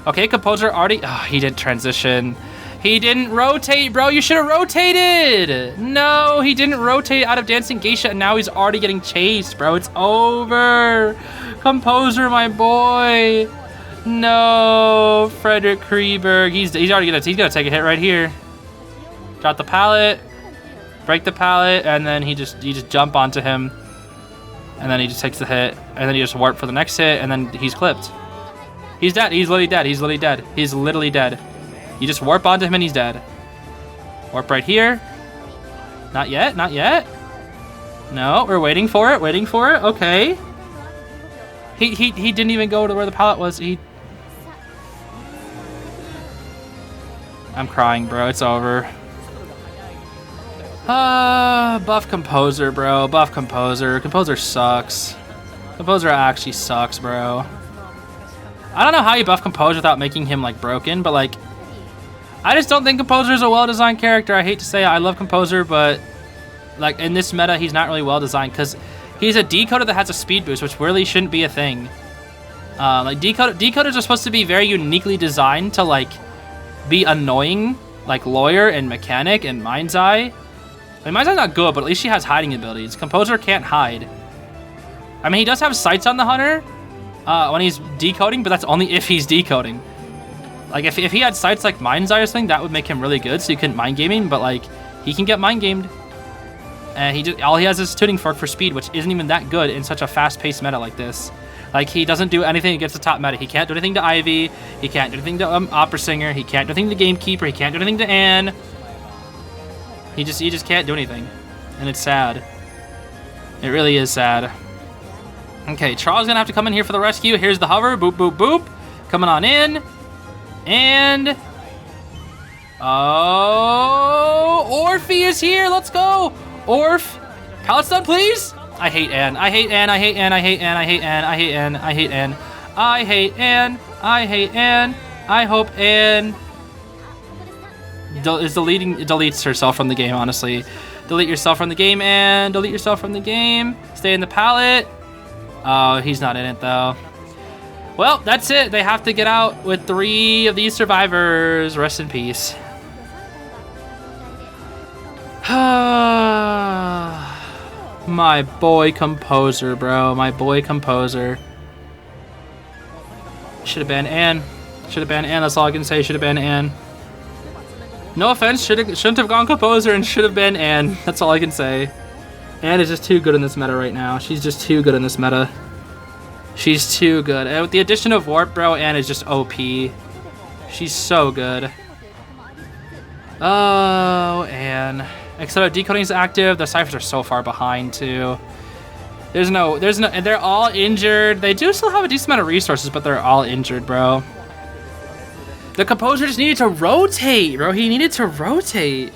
Okay, Composer already... Oh, he didn't transition. He didn't rotate, bro. You should have rotated. No, he didn't rotate out of Dancing Geisha, and now he's already getting chased, bro. It's over. Composer, my boy. No, Frederick Kreberg. He's already gonna take a hit right here. Drop the pallet, break the pallet, and then you just jump onto him, and then he just takes the hit, and then he just warp for the next hit, and then he's clipped. He's dead. He's literally dead. He's literally dead. He's literally dead. You just warp onto him and he's dead. Warp right here. Not yet. Not yet. No, we're waiting for it. Waiting for it. Okay. He didn't even go to where the pallet was. I'm crying, bro. It's over. Buff Composer, bro. Buff Composer. Composer sucks. Composer actually sucks, bro. I don't know how you buff Composer without making him, like, broken, but, like, I just don't think Composer is a well-designed character. I hate to say it. I love Composer, but, like, in this meta, he's not really well-designed because he's a decoder that has a speed boost, which really shouldn't be a thing. Like, decoders are supposed to be very uniquely designed to, like, be annoying, like Lawyer and Mechanic and Mind's Eye. I mean, Mind's Eye's not good, but at least she has hiding abilities. Composer can't hide. I mean, he does have sights on the Hunter when he's decoding, but that's only if he's decoding. Like, if he had sights like Mind's Eye or something, that would make him really good, so you couldn't mind game him, but, like, he can get mind gamed. And all he has is Tuning Fork for speed, which isn't even that good in such a fast-paced meta like this. Like, he doesn't do anything against the top meta. He can't do anything to Ivy. He can't do anything to Opera Singer. He can't do anything to Gamekeeper. He can't do anything to Anne. He just can't do anything. And it's sad. It really is sad. Okay, Charles gonna have to come in here for the rescue. Here's the hover. Boop, boop, boop. Coming on in. And... Oh... Orphe is here. Let's go. Orph. Pallet stun, please. I hate Anne. I hate Anne. I hate Anne. I hate Anne. I hate Anne. I hate Anne. I hate Anne. I hate Anne. I hate Anne. I hope Anne deletes herself from the game, honestly. Delete yourself from the game, Anne. Delete yourself from the game. Stay in the pallet. Oh, he's not in it, though. Well, that's it. They have to get out with 3 of these survivors. Rest in peace. My boy Composer, bro. My boy Composer. Should have been Anne. Should have been Anne. That's all I can say. Should have been Anne. No offense. Shouldn't have gone Composer and should have been Anne. That's all I can say. Anne is just too good in this meta right now. She's just too good in this meta. She's too good. And with the addition of Warp, bro, Anne is just OP. She's so good. Oh, Anne. Except if decoding is active, the ciphers are so far behind too. There's no, and they're all injured. They do still have a decent amount of resources, but they're all injured, bro. The Composer just needed to rotate, bro. He needed to rotate.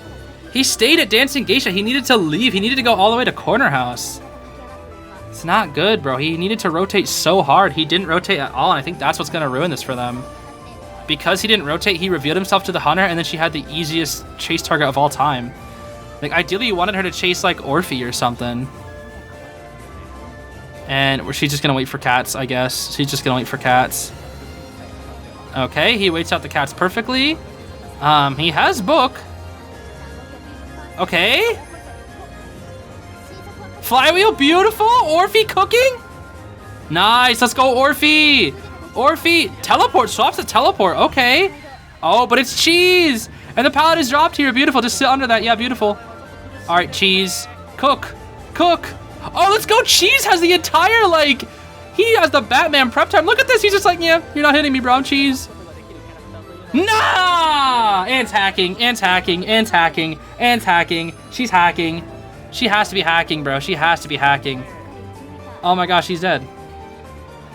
He stayed at Dancing Geisha. He needed to leave. He needed to go all the way to Corner House. It's not good, bro. He needed to rotate so hard. He didn't rotate at all, and I think that's what's gonna ruin this for them. Because he didn't rotate, he revealed himself to the Hunter, and then she had the easiest chase target of all time. Like, ideally, you wanted her to chase, like, Orphe or something. And she's just gonna wait for cats, I guess. She's just gonna wait for cats. Okay, he waits out the cats perfectly. He has book. Okay. Flywheel, beautiful. Orphe cooking. Nice, let's go Orphe. Orphe, teleport, swaps to teleport, okay. Oh, but it's Cheese. And the pallet is dropped here, beautiful. Just sit under that, yeah, beautiful. All right, Cheese, cook, cook. Oh, let's go. Cheese has the entire, like, he has the Batman prep time. Look at this. He's just like, yeah, you're not hitting me, bro. Cheese. Nah! Anne's hacking, Anne's hacking, Anne's hacking, Anne's hacking. She's hacking. She has to be hacking, bro. She has to be hacking. Oh my gosh, she's dead.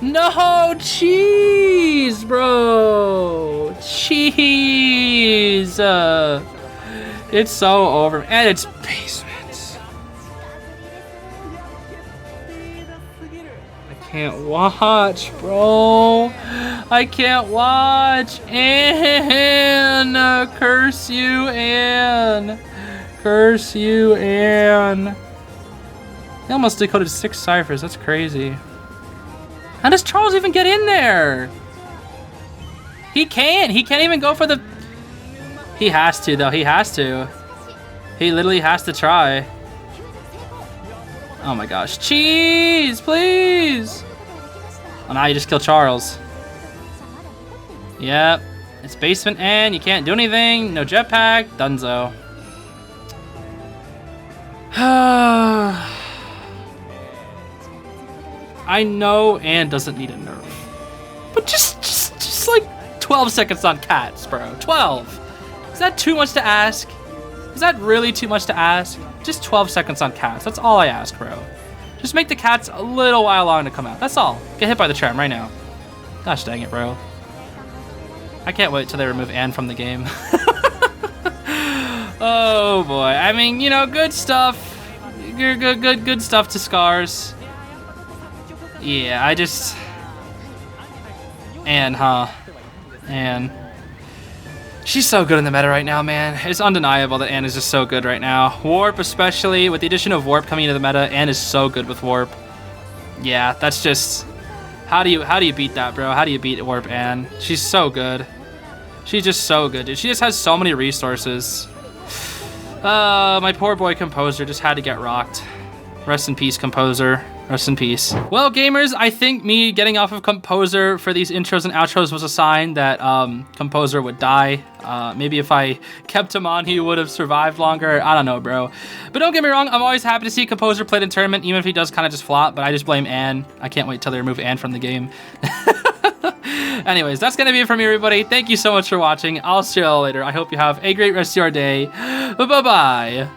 No, cheese, bro. Cheese. It's so over. And it's basement. I can't watch, bro. I can't watch. Anne. Curse you, Anne. Curse you, Anne. They almost decoded 6 ciphers. That's crazy. How does Charles even get in there? He can't. He can't even go for the... He has to, though. He has to. He literally has to try. Oh my gosh. Cheese, please. Oh, now you just kill Charles. Yep. It's basement and you can't do anything. No jetpack. Dunzo. I know Anne doesn't need a nerf. But just like 12 seconds on cats, bro. 12. Is that too much to ask? Is that really too much to ask? Just 12 seconds on cats. That's all I ask, bro. Just make the cats a little while long to come out. That's all. Get hit by the charm right now. Gosh dang it, bro. I can't wait till they remove Anne from the game. Oh boy. I mean, you know, good stuff. Good stuff to Scars. Yeah, I just... Anne, huh? Anne. She's so good in the meta right now, man. It's undeniable that Anne is just so good right now. Warp especially, with the addition of Warp coming into the meta, Anne is so good with Warp. Yeah, that's just... How do you beat that, bro? How do you beat Warp Anne? She's so good. She's just so good, dude. She just has so many resources. My poor boy Composer just had to get rocked. Rest in peace, Composer. Rest in peace. Well, gamers, I think me getting off of Composer for these intros and outros was a sign that Composer would die. Maybe if I kept him on, he would have survived longer. I don't know, bro. But don't get me wrong, I'm always happy to see Composer played in tournament, even if he does kind of just flop, but I just blame Anne. I can't wait till they remove Anne from the game. Anyways, that's going to be it from me, everybody. Thank you so much for watching. I'll see you all later. I hope you have a great rest of your day. Bye-bye.